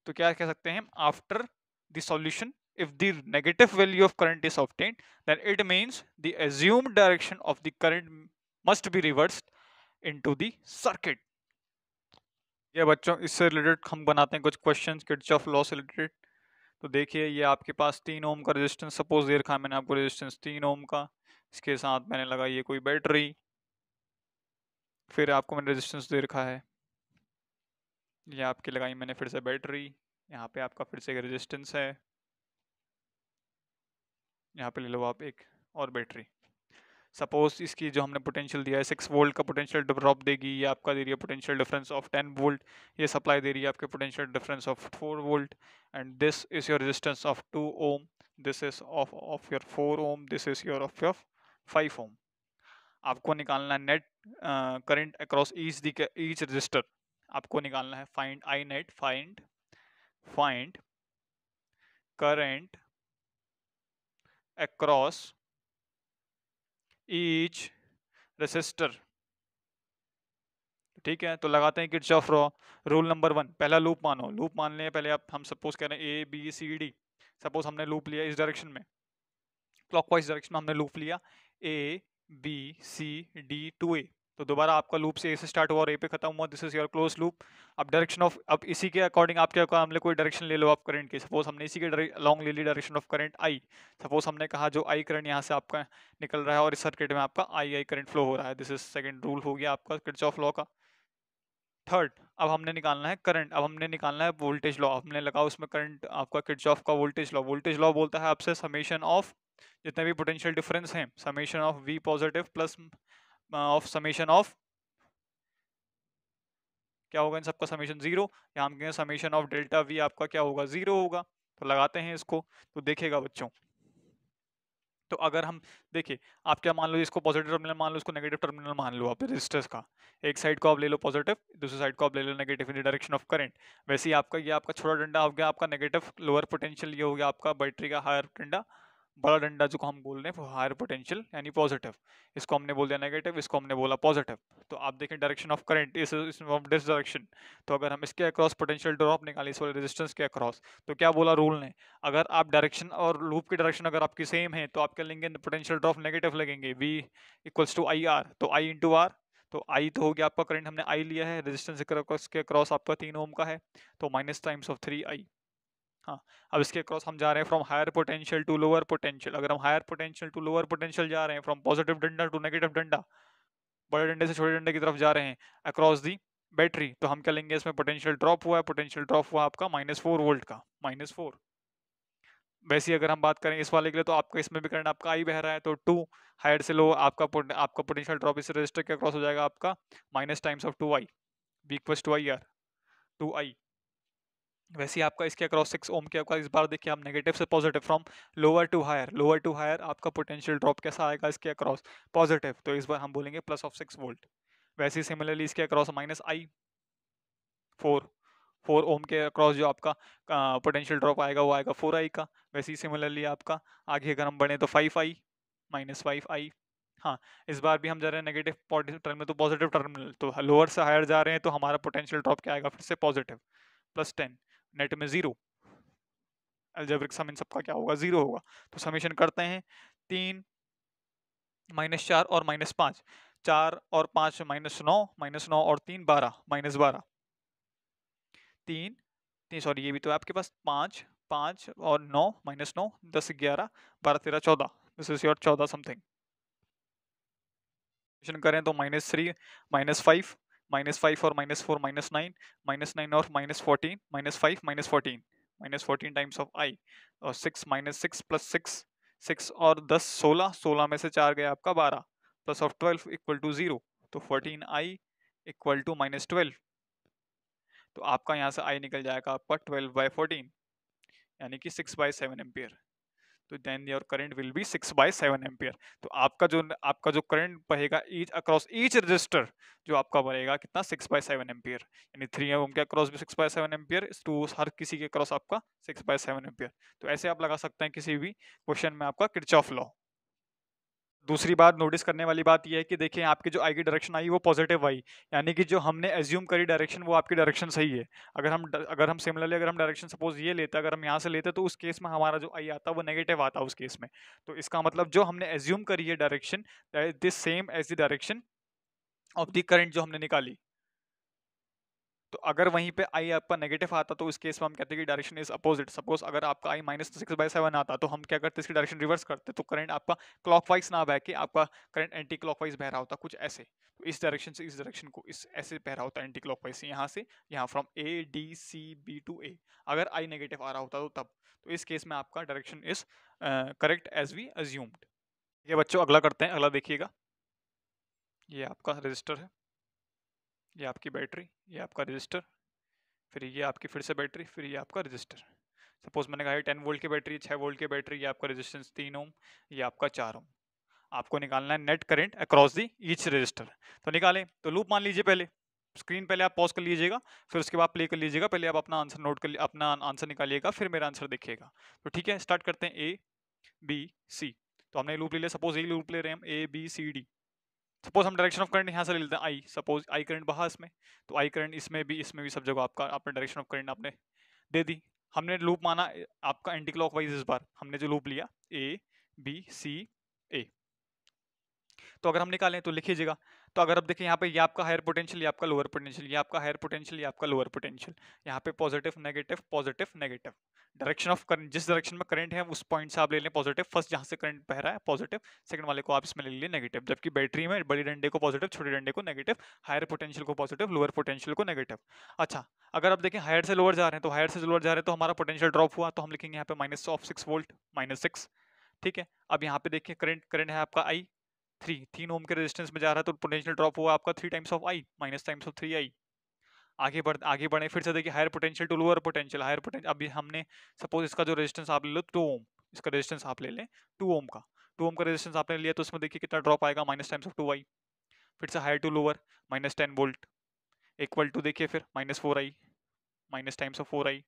तो क्या कह सकते हैं हम, after the solution if the negative value of current is obtained then it means the assumed direction of the current must be reversed into the circuit। ये बच्चों इससे related हम बनाते हैं कुछ क्वेश्चंस किरचॉफ लॉ से रिलेटेड। तो देखिए ये आपके पास 3 ओम का रेजिस्टेंस सपोज दे रखा है मैंने आपको, रेजिस्टेंस 3 ओम का, इसके साथ मैंने लगाई है कोई बैटरी, फिर आपको मैंने रेजिस्टेंस दे रखा है, ये आपकी लगाई मैंने फिर से बैटरी, यहाँ पे आपका फिर से रेजिस्टेंस है, यहाँ पे ले लो आप एक और बैटरी। सपोज इसकी जो हमने पोटेंशियल दिया है 6 वोल्ट का पोटेंशियल ड्रॉप देगी, ये आपका दे रही है पोटेंशियल डिफरेंस ऑफ 10 वोल्ट, ये सप्लाई दे रही है आपके potential difference of 4 volt, and this is your resistance of 2 ohm, this is of your 4 ohm, this is your of your 5 ohm. आपको निकालना है net current across each register, आपको निकालना है find I net, find current across each resistor. ठीक है, तो लगाते हैं किरचॉफ लॉ। रूल नंबर 1, पहला लूप मानो, लूप मान लें पहले आप, हम सपोज कह रहे हैं ABCD, सपोज हमने लूप लिया इस डायरेक्शन में, क्लॉकवाइज डायरेक्शन में हमने लूप लिया ABCD टू A, तो दोबारा आपका लूप से A से स्टार्ट हुआ और A पे खत्म हुआ, this is your close loop. अब डायरेक्शन ऑफ, अब इसी के अकॉर्डिंग आप क्या हमने कोई डायरेक्शन ले लो आप करंट की, सपोज हमने इसी के लॉन्ग ले ली direction of current I, suppose हमने कहा जो I करंट यहाँ से आपका निकल रहा है और इस सर्किट में आपका I करंट फ्लो हो रहा है, दिस इज सेकंड रूल हो गया आपका किरचॉफ लॉ का। थर्ड, अब हमने निकालना है करंट, अब हमने निकालना है वोल्टेज लॉ, हमने लगा उसमें करंट आपका किरचॉफ का वोल्टेज लॉ, वोल्टेज लॉ बोलता है आपसे समेशन ऑफ जितने भी पोटेंशियल डिफरेंस हैं, summation of V positive plus of summation of, क्या होगा इन सबका समेशन 0, या हम कहें समेशन ऑफ डेल्टा V आपका क्या होगा 0 होगा। तो लगाते हैं इसको, तो देखेगा बच्चों, तो अगर हम देखिए, आप क्या मान लो, इसको पॉजिटिव टर्मिनल मान लो, इसको नेगेटिव टर्मिनल मान लो आप रेजिस्टर्स का, एक साइड को आप ले लो पॉजिटिव, दूसरी साइड को आप ले लो negative in the direction of current. वैसे ही आपका ये आपका छोटा डंडा हो गया आपका नेगेटिव लोअर पोटेंशियल, ये हो गया आपका बैटरी का हायर डंडा, बड़ा डंडा जो हम बोल रहे हैं हायर पोटेंशियल यानी पॉजिटिव, इसको हमने बोल दिया नेगेटिव, इसको हमने बोला पॉजिटिव। तो आप देखें डायरेक्शन ऑफ करंट इस ऑफ दिस डायरेक्शन, तो अगर हम इसके अक्रॉस पोटेंशियल ड्रॉप निकालें इस वाले रेजिस्टेंस के अक्रॉस, तो क्या बोला रूल ने, अगर आप डायरेक्शन और लूप की डायरेक्शन अगर आपकी सेम है तो आप क्या लेंगे, पोटेंशियल ड्रॉप नेगेटिव लगेंगे, V इक्वल्स टू IR, तो I इंटू आर, तो I तो हो गया आपका करंट, हमने I लिया है, रेजिस्टेंस के अक्रॉस आपका 3 ओम का है, तो माइनस टाइम्स ऑफ 3I। हाँ, अब इसके अक्रॉस हम जा रहे हैं from higher potential to lower potential, अगर हम higher potential to lower potential जा रहे हैं, फ्रॉम पॉजिटिव डंडा टू नेगेटिव डंडा, बड़े डंडे से छोटे डंडे की तरफ जा रहे हैं अक्रॉस दी बैटरी, तो हम क्या लेंगे, इसमें पोटेंशियल ड्रॉप हुआ है, पोटेंशियल ड्रॉप हुआ आपका -4 वोल्ट का, -4। वैसे ही अगर हम बात करें इस वाले के लिए, तो आपका इसमें भी करंट आपका I बह रहा है, तो 2 हायर से लो आपका पोटेंशियल ड्रॉप इस रजिस्टर के अक्रॉस हो जाएगा आपका minus times of 2I, V equals to IR 2I। वैसे ही आपका इसके अक्रॉस 6 ओम के आपका, इस बार देखिए आप नेगेटिव से positive, from lower to higher आपका पोटेंशियल ड्रॉप कैसा आएगा इसके अक्रॉस पॉजिटिव, तो इस बार हम बोलेंगे प्लस ऑफ 6 वोल्ट। वैसे ही सिमिलरली इसके अक्रॉस -I 4 ओम के अक्रॉस जो आपका पोटेंशियल ड्रॉप आएगा वो आएगा 4I का। वैसे ही सिमिलरली आपका आगे अगर हम बढ़े तो 5I -5I। हाँ, इस बार भी हम जा रहे हैं नेगेटिव टर्मिनल तो पॉजिटिव टर्मिनल, तो लोअर से हायर जा रहे हैं, तो हमारा पोटेंशियल ड्रॉप क्या आएगा फिर से पॉजिटिव, +10, नेट में 0, अलजेब्रिक सम इन सबका क्या होगा 0 होगा। तो समेशन करते हैं 3 -4 और -5, 4 और 5 -9 और 3 12 -12 3 3 सॉरी ये भी तो है आपके पास 5 5 और 9 -9 10 11 12 13 14 दिस इज योर 14 समथिंग करें तो -3 -5 -5 और -4 -9 -9 और -14 -5 -14 -14 टाइम्स ऑफ i और 6 -6 प्लस 6 6 और 10 16 16 में से 4 गया आपका 12 प्लस ऑफ 12 इक्वल टू 0 तो 14i इक्वल टू -12 तो आपका यहाँ से i निकल जाएगा आपका 12/14 यानी कि 6/7 एम्पियर तो then your current will be 6/7 ampere तो आपका जो करंट बहेगा ईच अक्रॉस ईच रजिस्टर जो आपका बनेगा कितना 6/7 एम्पियर यानी 3 ओम के अक्रॉस भी 6/7 एम्पियर टू हर किसी के अक्रॉस आपका 6/7 एम्पियर तो ऐसे आप लगा सकते हैं किसी भी क्वेश्चन में आपका किरचॉफ लॉ दूसरी बात नोटिस करने वाली बात यह है कि देखिए आपकी जो आई की डायरेक्शन आई वो पॉजिटिव आई यानी कि जो हमने एज्यूम करी डायरेक्शन वो आपकी डायरेक्शन सही है अगर हम सिमिलरली अगर हम डायरेक्शन सपोज ये लेते अगर हम यहाँ से लेते तो उस केस में हमारा जो आई आता वो नेगेटिव आता उस केस में तो इसका मतलब जो हमने एज्यूम करी है direction this same as the direction of the current जो हमने निकाली तो अगर वहीं पे आई आपका नेगेटिव आता तो इस केस में हम कहते हैं कि डायरेक्शन इज अपोजिट सपोज अगर आपका आई -6/7 आता तो हम क्या करते इसकी डायरेक्शन रिवर्स करते तो करंट आपका क्लॉकवाइज ना बह के आपका करंट एंटी क्लॉकवाइज बह रहा होता कुछ ऐसे तो इस डायरेक्शन से इस डायरेक्शन को इस ऐसे बह रहा होता एंटी क्लॉकवाइज से यहाँ from A D C B to A अगर आई नेगेटिव आ रहा होता तो तब तो इस केस में आपका direction is correct as we assumed ये बच्चों अगला करते हैं अगला देखिएगा ये आपका रजिस्टर है ये आपकी बैटरी ये आपका रजिस्टर फिर ये आपकी फिर से बैटरी फिर ये आपका रजिस्टर सपोज मैंने कहा 10 वोल्ट की बैटरी 6 वोल्ट की बैटरी ये आपका रेजिस्टेंस 3 ओम ये आपका 4 ओम आपको निकालना है net current across the each resistor तो निकालें तो लूप मान लीजिए पहले स्क्रीन पहले आप पॉज कर लीजिएगा फिर उसके बाद प्ले कर लीजिएगा पहले आप अपना आंसर नोट कर अपना आंसर निकालिएगा फिर मेरा आंसर देखिएगा तो ठीक है स्टार्ट करते हैं ए बी सी तो हमने लूप ले लिया सपोज ये लूप ले रहे हैं हम A B C D suppose हम डायरेक्शन ऑफ करंट यहाँ से ले लेते हैं आई सपोज आई करंट बहा इसमें तो आई करंट इसमें भी सब जगह आपका आपने डायरेक्शन ऑफ करंट आपने दे दी हमने लूप माना आपका एंटी क्लॉकवाइज इस बार हमने जो लूप लिया ए बी सी ए तो अगर हम निकालें तो लिखिएगा तो अगर आप देखें यहाँ पे ये आपका हायर पोटेंशियल ये आपका लोअर पोटेंशियल ये आपका हायर पोटेंशियल ये आपका लोअर पोटेंशियल यहाँ पे positive negative direction of current जिस डायरेक्शन में करंट है उस पॉइंट से आप ले लें पॉजिटिव फर्स्ट जहाँ से करंट बह रहा है पॉजिटिव सेकंड वाले को आप इसमें ले लीजिए नेगेटिव जबकि बैटरी में बड़ी डंडे को पॉजिटिव छोटे डंडे को नेगेटिव हायर पोटेंशियल को पॉजिटिव लोअर पोटेंशियल को नेगेटिव अच्छा अगर आप देखें हायर से लोअर जा रहे हैं तो हायर से लोअर जा रहे हैं तो हमारा पोटेंशियल ड्रॉप हुआ तो हम लिखेंगे यहाँ पे -6 वोल्ट -6 ठीक है अब यहाँ पे देखिए करंट है आपका आई 3 ओम के रेजिस्टेंस में जा रहा है तो पोटेंशियल ड्रॉप हुआ आपका 3 times of I minus times of 3 I आगे बढ़े फिर से देखिए higher potential to lower potential higher potential अभी हमने सपोज इसका जो रेजिस्टेंस आप ले लो 2 ओम इसका रेजिस्टेंस आप ले लें 2 ओम का 2 ओम का रेजिस्टेंस आपने लिया तो इसमें देखिए कितना ड्रॉप आएगा माइनस टाइम्स ऑफ 2 आई फिर से higher to lower -10 volt equal to देखिए फिर -4 I minus times of 4 I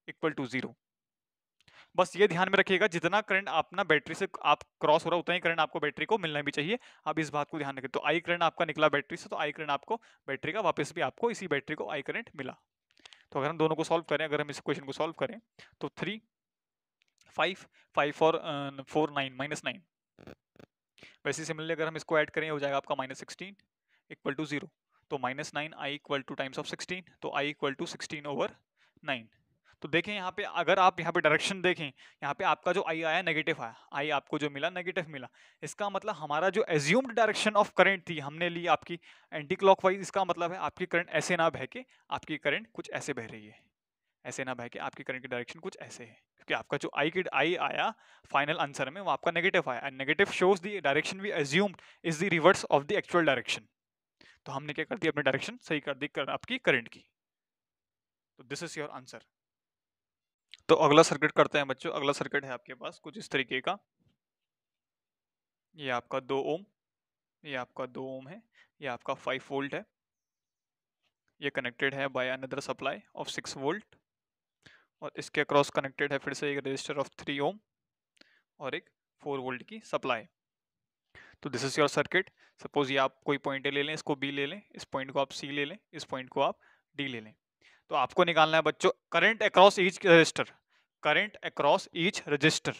equal to 0 बस ये ध्यान में रखिएगा जितना करंट अपना बैटरी से आप क्रॉस हो रहा उतना ही करंट आपको बैटरी को मिलना भी चाहिए आप इस बात को ध्यान रखें तो आई करंट आपका निकला बैटरी से तो आई करंट आपको बैटरी का वापस भी आपको इसी बैटरी को आई करंट मिला तो अगर हम दोनों को सॉल्व करें अगर हम इस क्वेश्चन को सॉल्व करें तो 3 5 5 और 4 9 -9 वैसे सिमिलरली अगर हम इसको ऐड करें हो जाएगा आपका -16 इक्वल टू 0 तो -9 आई इक्वल टू टाइम्स ऑफ 16 तो आई इक्वल टू 16/9 तो देखें यहाँ पे अगर आप यहाँ पे डायरेक्शन देखें यहाँ पे आपका जो आई आया नेगेटिव आया आई आपको जो मिला नेगेटिव मिला इसका मतलब हमारा जो एज्यूम्ड डायरेक्शन ऑफ करंट थी हमने ली आपकी एंटी क्लॉकवाइज इसका मतलब है आपकी करंट ऐसे ना बह के आपकी करंट कुछ ऐसे बह रही है ऐसे ना बह के आपकी करंट की डायरेक्शन कुछ ऐसे है क्योंकि आपका जो आई आया फाइनल आंसर में वो आपका नेगेटिव आया and negative shows the direction we assumed is the reverse of the actual direction तो हमने क्या कर दिया अपनी डायरेक्शन सही कर दी आपकी करंट की तो दिस इज योर आंसर तो अगला सर्किट करते हैं बच्चों अगला सर्किट है आपके पास कुछ इस तरीके का ये आपका 2 ओम ये आपका 2 ओम है ये आपका 5 वोल्ट है ये कनेक्टेड है by another supply of 6 volt और इसके अक्रॉस कनेक्टेड है फिर से एक रजिस्टर ऑफ 3 ओम और एक 4 वोल्ट की सप्लाई तो this is your circuit suppose ये आप कोई पॉइंट ले लें इसको बी ले लें इस पॉइंट को आप सी ले लें इस पॉइंट को आप डी ले लें तो आपको निकालना है बच्चों current across each register current across each resistor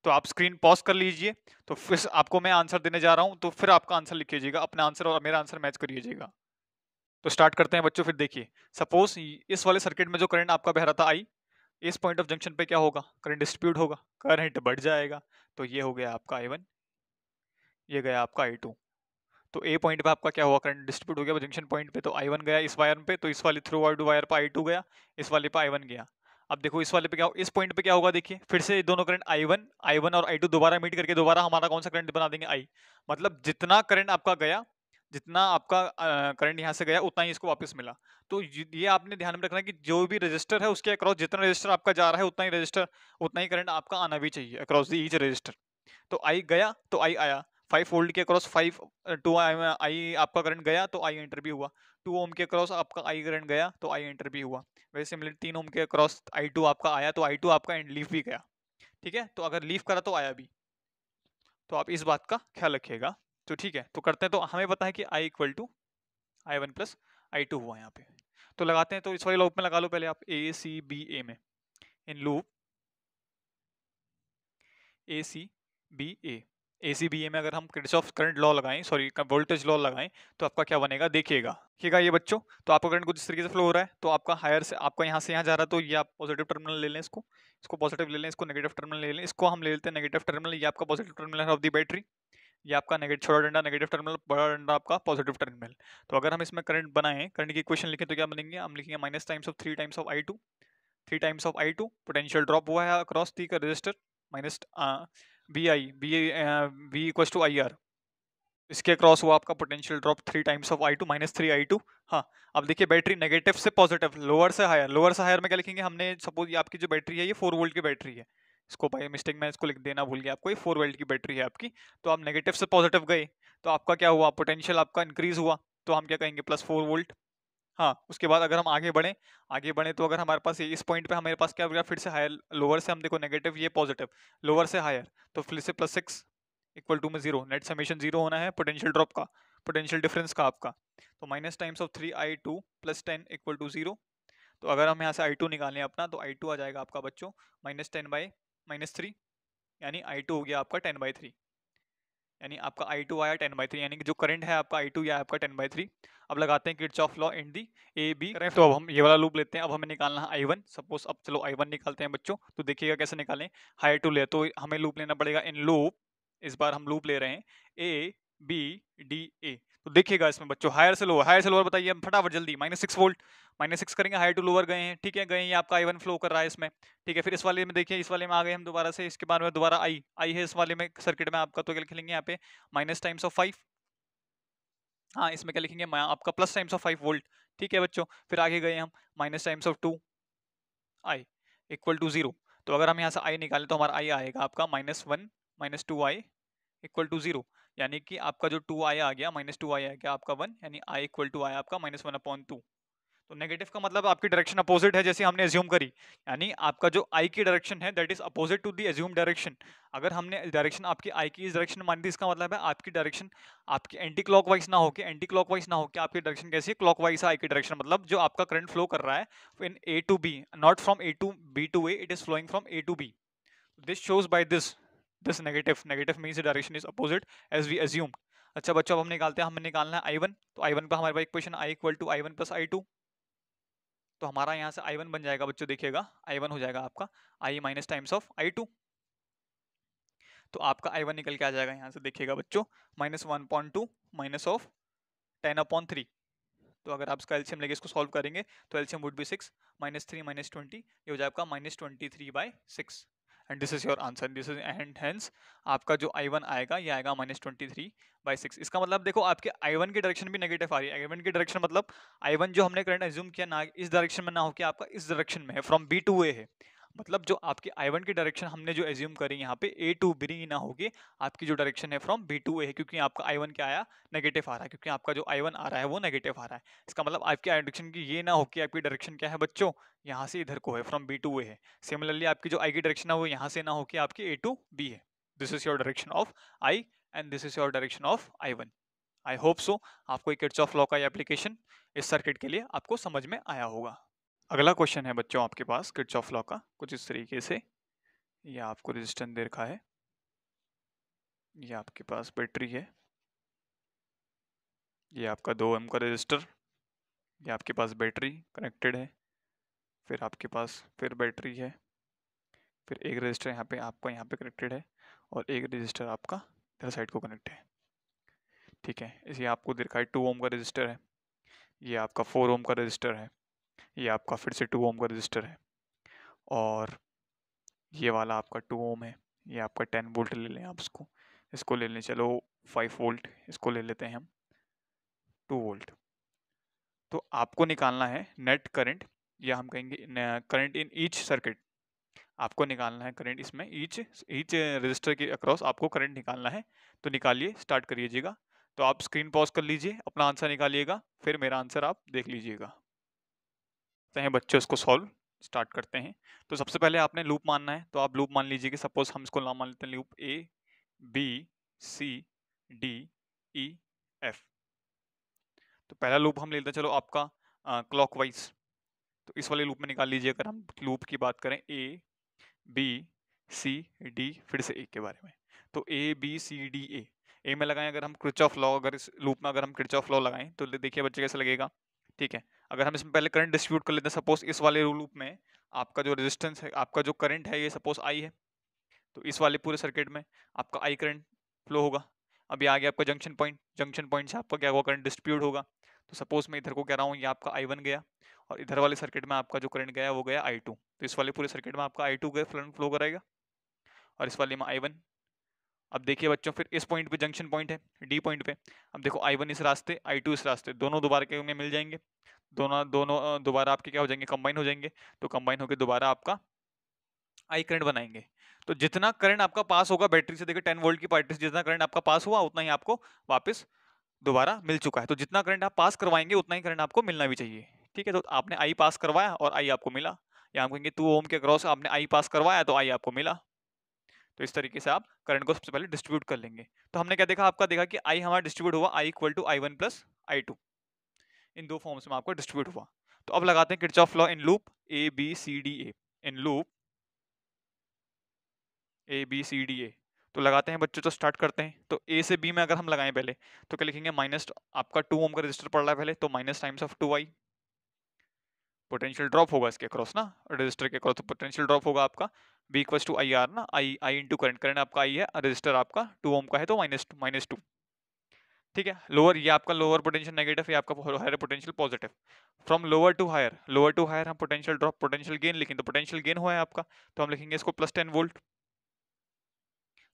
तो आप स्क्रीन पॉज कर लीजिए, तो फिर आपको मैं आंसर देने जा रहा हूं, तो फिर आपका आंसर लिख लीजिएगा, अपना आंसर और मेरा आंसर मैच करिएगा। तो स्टार्ट करते हैं बच्चों। फिर देखिए, सपोज इस वाले सर्किट में जो करंट आपका बह रहा था आई, इस पॉइंट ऑफ जंक्शन पे क्या होगा, करंट डिस्ट्रीब्यूट होगा, करंट बढ़ जाएगा। तो ये हो गया आपका I1, ये गया आपका I2। तो ए पॉइंट पे आपका क्या हुआ, करंट डिस्ट्रीब्यूट हो गया जंक्शन पॉइंट पे, तो I1 गया इस वायर पे, तो इस वाली थ्रू आउट वायर पे I2 गया, इस वाले पे I1 गया। अब देखो इस वाले पे क्या, इस पॉइंट पे क्या होगा, देखिए फिर से दोनों करंट I1 और I2 दोबारा मीट करके दोबारा हमारा कौन सा करंट बना देंगे, I। मतलब जितना करंट आपका गया, जितना आपका करंट यहाँ से गया, उतना ही इसको वापस मिला। तो ये आपने ध्यान में रखना है कि जो भी रजिस्टर है उसके अक्रॉस जितना रजिस्टर आपका जा रहा है, उतना ही करंट आपका आना भी चाहिए अक्रॉस दी ईच रजिस्टर। तो आई गया तो आई आया, 5 वोल्ट के अक्रॉस 5 टू आई आपका करंट गया तो आई एंटर भी हुआ, 2 ओम के अक्रॉस आपका आई करंट गया तो आई एंटर भी हुआ। वैसे सिमिलर 3 ओम के अक्रॉस I2 आपका आया तो I2 आपका लीव भी गया। ठीक है, तो अगर लीव करा तो आया भी, तो आप इस बात का ख्याल रखिएगा। तो ठीक है, तो करते हैं। तो हमें पता है कि I equal to I1 plus I2 हुआ यहाँ पे। तो लगाते हैं, तो इस वाले लूप में लगा लो पहले आप, ACBA में, इन लूप ACBA, ACBA में अगर हम किरचॉफ करंट लॉ लगाएं, सॉरी वोल्टेज लॉ लगाएं, तो आपका क्या बनेगा, देखिएगा ये बच्चों। तो आपका करंट कुछ इस तरीके से फ्लो हो रहा है, तो आपका हायर से आपका यहाँ से यहाँ जा रहा है, तो ये आप पॉजिटिव टर्मिनल ले लें, इसको पॉजिटिव ले लें, इसको नेगेटिव टर्मिनल ले लें, इसको हम ले लेते हैं नेगेटिव टर्मिनल। ये आपका positive terminal of the battery, ये आपका नेगेटिव छोटा डंडा नेगेटिव टर्मिनल, बड़ा डंडा आपका पॉजिटिव टर्मिनल। तो अगर हम इसमें करंट बनाएं, करंट की इक्वेशन लिखें, तो क्या बनेंगे, हम लिखेंगे minus times of 3 times of I2, 3 times of I2, potential drop हुआ है अक्रॉस दी का resistor, minus V equal to IR, इसके अक्रॉस हुआ आपका potential drop 3 times of I2 minus 3I2। हाँ, अब देखिए बैटरी नेगेटिव से पॉजिटिव, लोअर से हायर, लोअर से हायर में क्या लिखेंगे हमने, सपोज ये आपकी जो बैटरी है ये 4 वोल्ट की बैटरी है, इसको बाय मिस्टेक में इसको लिख देना भूल गया आपको, ये 4 वोल्ट की बैटरी है आपकी। तो आप नेगेटिव से पॉजिटिव गए, तो आपका क्या हुआ, पोटेंशियल आपका इंक्रीज हुआ, तो हम क्या कहेंगे, +4 वोल्ट। हाँ, उसके बाद अगर हम आगे बढ़े तो अगर हमारे पास इस पॉइंट पे हमारे पास क्या हो गया, फिर से हायर, लोअर से हम देखो नेगेटिव, ये पॉजिटिव, लोअर से हायर, तो फिर से +6 इक्वल टू में 0, नेट समेशन 0 होना है पोटेंशियल ड्रॉप का, पोटेंशियल डिफरेंस का आपका। तो minus times of 3I2 plus 10 equal to 0। तो अगर हम यहाँ से I2 निकालें अपना, तो I2 आ जाएगा आपका बच्चों -10/-3, यानी I2 हो गया आपका 10/3, यानी आपका I2 आया 10/3, यानी कि जो करंट है आपका I2 या आपका 10/3। अब लगाते हैं Kirchhoff law in the A B. तो अब हम ये वाला लूप लेते हैं, अब हमें निकालना है I1। सपोज अब चलो I1 निकालते हैं बच्चों, तो देखिएगा कैसे निकालें, हायर टू ले, तो हमें लूप लेना पड़ेगा इन लूप, इस बार हम लूप ले रहे हैं A B D A। तो देखिएगा इसमें बच्चों हायर से लोअर बताइए फटाफट जल्दी, -6 वोल्ट, -6 करेंगे, हायर टू लोअर गए हैं, ठीक है गए, ये आपका I1 फ्लो कर रहा है इसमें, ठीक है। फिर इस वाले में देखिए, इस वाले में आ गए हम दोबारा से, इसके बाद में दोबारा आई है इस वाले में सर्किट में आपका, तो क्या लिखेंगे यहाँ पे माइनस टाइम्स ऑफ 5, हाँ इसमें क्या लिखेंगे आपका प्लस टाइम्स ऑफ 5 वोल्ट, ठीक है बच्चों। फिर आगे गए हम minus times of 2 I equal to 0। तो अगर हम यहाँ से आई निकालें तो हमारा आई आएगा आपका -1 -2i इक्वल टू 0, यानी कि आपका जो 2i आ गया, -2i आ गया आपका 1, यानी i इक्वल टू आया आपका -1/2। तो नेगेटिव का मतलब आपकी डायरेक्शन अपोजिट है, जैसे हमने एज्यूम करी, यानी आपका जो आई की डायरेक्शन है that is opposite to the assume direction. अगर हमने डायरेक्शन आपकी आई की इस डायरेक्शन मान दी, इसका मतलब है आपकी डायरेक्शन आपकी एंटी क्लॉकवाइज ना होके आपकी डायरेक्शन कैसी है, क्लॉकवाइज है आई की डायरेक्शन, मतलब जो आपका करंट फ्लो कर रहा है in A to B, not from A to B to A, it is flowing from A to B। This shows by this negative means the direction is opposite as we assume. अच्छा बच्चों, अब हम निकालते हैं, हमें निकालना है I1, तो I1 पे हमारे पास equation I equal to I1 plus I2। तो हमारा यहाँ से I1 बन जाएगा बच्चों, देखिएगा I1 हो जाएगा आपका I minus times of I2। तो आपका I1 निकल के आ जाएगा यहाँ से, देखिएगा बच्चों -1.2 माइनस ऑफ 10/3। तो अगर आप इसका एलसीएम लेके इसको सॉल्व करेंगे तो एलसीएम वुड बी 6 -3 -20, ये हो जाएगा आपका -23/6, and this is your answer. This is and hence आपका जो I1 आएगा ये आएगा -23/6। इसका मतलब देखो आपके I1 की डायरेक्शन भी नेगेटिव आ रही है। I1 की डायरेक्शन मतलब I1 जो हमने करंट एज्यूम किया ना इस डायरेक्शन में ना होकर आपका इस डायरेक्शन में है, फ्रॉम B to A है। मतलब जो आपकी I1 की डायरेक्शन हमने जो एज्यूम करी यहाँ पे A to B ना होगी, आपकी जो डायरेक्शन है फ्रॉम B to A है, क्योंकि आपका I1 क्या आया, नेगेटिव आ रहा है, क्योंकि आपका जो I1 आ रहा है वो नेगेटिव आ रहा है। इसका मतलब आपकी डायरेक्शन की ये ना हो कि आपकी डायरेक्शन क्या है बच्चों, यहाँ से इधर को है, फ्रॉम B to A है। सिमिलरली आपकी जो I की डायरेक्शन है वो यहाँ से ना हो कि आपकी A to B है। This is your direction of I and this is your direction of I1। I hope so आपको किरचॉफ लॉ का एप्लीकेशन इस सर्किट के लिए आपको समझ में आया होगा। अगला क्वेश्चन है बच्चों आपके पास किरचॉफ लॉ का कुछ इस तरीके से, ये आपको रेजिस्टेंस दे रखा है, ये आपके पास बैटरी है, ये आपका 2 ओम का रेजिस्टर, ये आपके पास बैटरी कनेक्टेड है, फिर आपके पास फिर बैटरी है, फिर एक रजिस्टर यहाँ पे आपका यहाँ पे कनेक्टेड है और एक रजिस्टर आपका इधर साइड को कनेक्ट है। ठीक है, इसे आपको दिखाई 2 ओम का रजिस्टर है, ये आपका 4 ओम का रजिस्टर है, ये आपका फिर से 2 ओम का रजिस्टर है, और ये वाला आपका 2 ओम है, ये आपका 10 वोल्ट ले लें आप इसको, इसको ले लें चलो 5 वोल्ट, इसको ले लेते हैं हम 2 वोल्ट। तो आपको निकालना है नेट करंट, या हम कहेंगे करंट इन ईच सर्किट। आपको निकालना है करंट इसमें ईच रजिस्टर के अक्रॉस आपको करंट निकालना है। तो निकालिए, स्टार्ट करिएगा। तो आप स्क्रीन पॉज कर लीजिए, अपना आंसर निकालिएगा, फिर मेरा आंसर आप देख लीजिएगा। तो हैं बच्चे, उसको सॉल्व स्टार्ट करते हैं। तो सबसे पहले आपने लूप मानना है, तो आप लूप मान लीजिए कि सपोज हम इसको नाम मान लेते हैं loop A B C D E F. तो पहला लूप हम ले लेते हैं चलो आपका क्लॉकवाइज। तो इस वाले लूप में निकाल लीजिए, अगर हम लूप की बात करें ए बी सी डी, फिर से ए के बारे में। तो ए बी सी डी ए में लगाएं अगर हम किरचॉफ लॉ, अगर इस लूप में अगर हम किरचॉफ लॉ लगाएं तो देखिए बच्चे कैसे लगेगा। ठीक है, अगर हम इसमें पहले करंट डिस्ट्रीब्यूट कर लेते हैं, सपोज इस वाले लूप में आपका जो रेजिस्टेंस है, आपका जो करंट है, ये सपोज आई है, तो इस वाले पूरे सर्किट में आपका आई करंट फ्लो होगा। अभी आ गया आपका जंक्शन पॉइंट से आपका क्या होगा, करंट डिस्ट्रीब्यूट होगा। तो सपोज मैं इधर को कह रहा हूँ, ये आपका I1 गया, और इधर वाले सर्किट में आपका जो करंट गया वो गया I2। तो इस वाले पूरे सर्किट में आपका I2 गया फ्लो कराएगा, और इस वाले में I1। अब देखिए बच्चों, फिर इस पॉइंट पे जंक्शन पॉइंट है डी पॉइंट पे। अब देखो I1 इस रास्ते, I2 इस रास्ते, दोनों दोबारा के में मिल जाएंगे, दोनों दोनों दोबारा आपके क्या हो जाएंगे, कंबाइन हो जाएंगे। तो कंबाइन होकर दोबारा आपका आई करंट बनाएंगे। तो जितना करंट आपका पास होगा बैटरी से, देखिए 10 वोल्ट की बैटरी से जितना करंट आपका पास हुआ उतना ही आपको वापस दोबारा मिल चुका है। तो जितना करंट आप पास करवाएंगे उतना ही करंट आपको मिलना भी चाहिए। ठीक है, तो आपने आई पास करवाया और आई आपको मिला, या हम कहेंगे 2 ओम के क्रॉस आपने आई पास करवाया तो आई आपको मिला। तो इस तरीके से आप करंट को सबसे पहले डिस्ट्रीब्यूट कर लेंगे। तो हमने क्या देखा, आपका देखा कि आई हमारा डिस्ट्रीब्यूट हुआ, I equal to I1 plus I2, इन दो फॉर्म्स में आपको डिस्ट्रीब्यूट हुआ। तो अब लगाते हैं Kirchhoff law in loop A B C D A, in loop A B C D A. तो लगाते हैं बच्चों, तो स्टार्ट करते हैं। तो ए से बी में अगर हम लगाएं पहले, तो क्या लिखेंगे, माइनस आपका 2 ओम का रजिस्टर पड़ रहा है पहले, तो minus times of 2i, potential drop होगा इसके क्रॉस ना, रजिस्टर के क्रॉस, तो पोटेंशियल ड्रॉप होगा आपका b equals to I R ना, आई इंटू करंट, करंट आपका आई है, रजिस्टर आपका 2 ओम का है, तो माइनस टू। ठीक है, लोअर, ये आपका लोअर पोटेंशियल नेगेटिव, ये आपका higher potential positive. From lower to higher हम पोटेंशियल ड्रॉप पोटेंशियल गेन लिखें, तो पोटेंशियल गेन हुआ है आपका, तो हम लिखेंगे इसको प्लस 10 वोल्ट,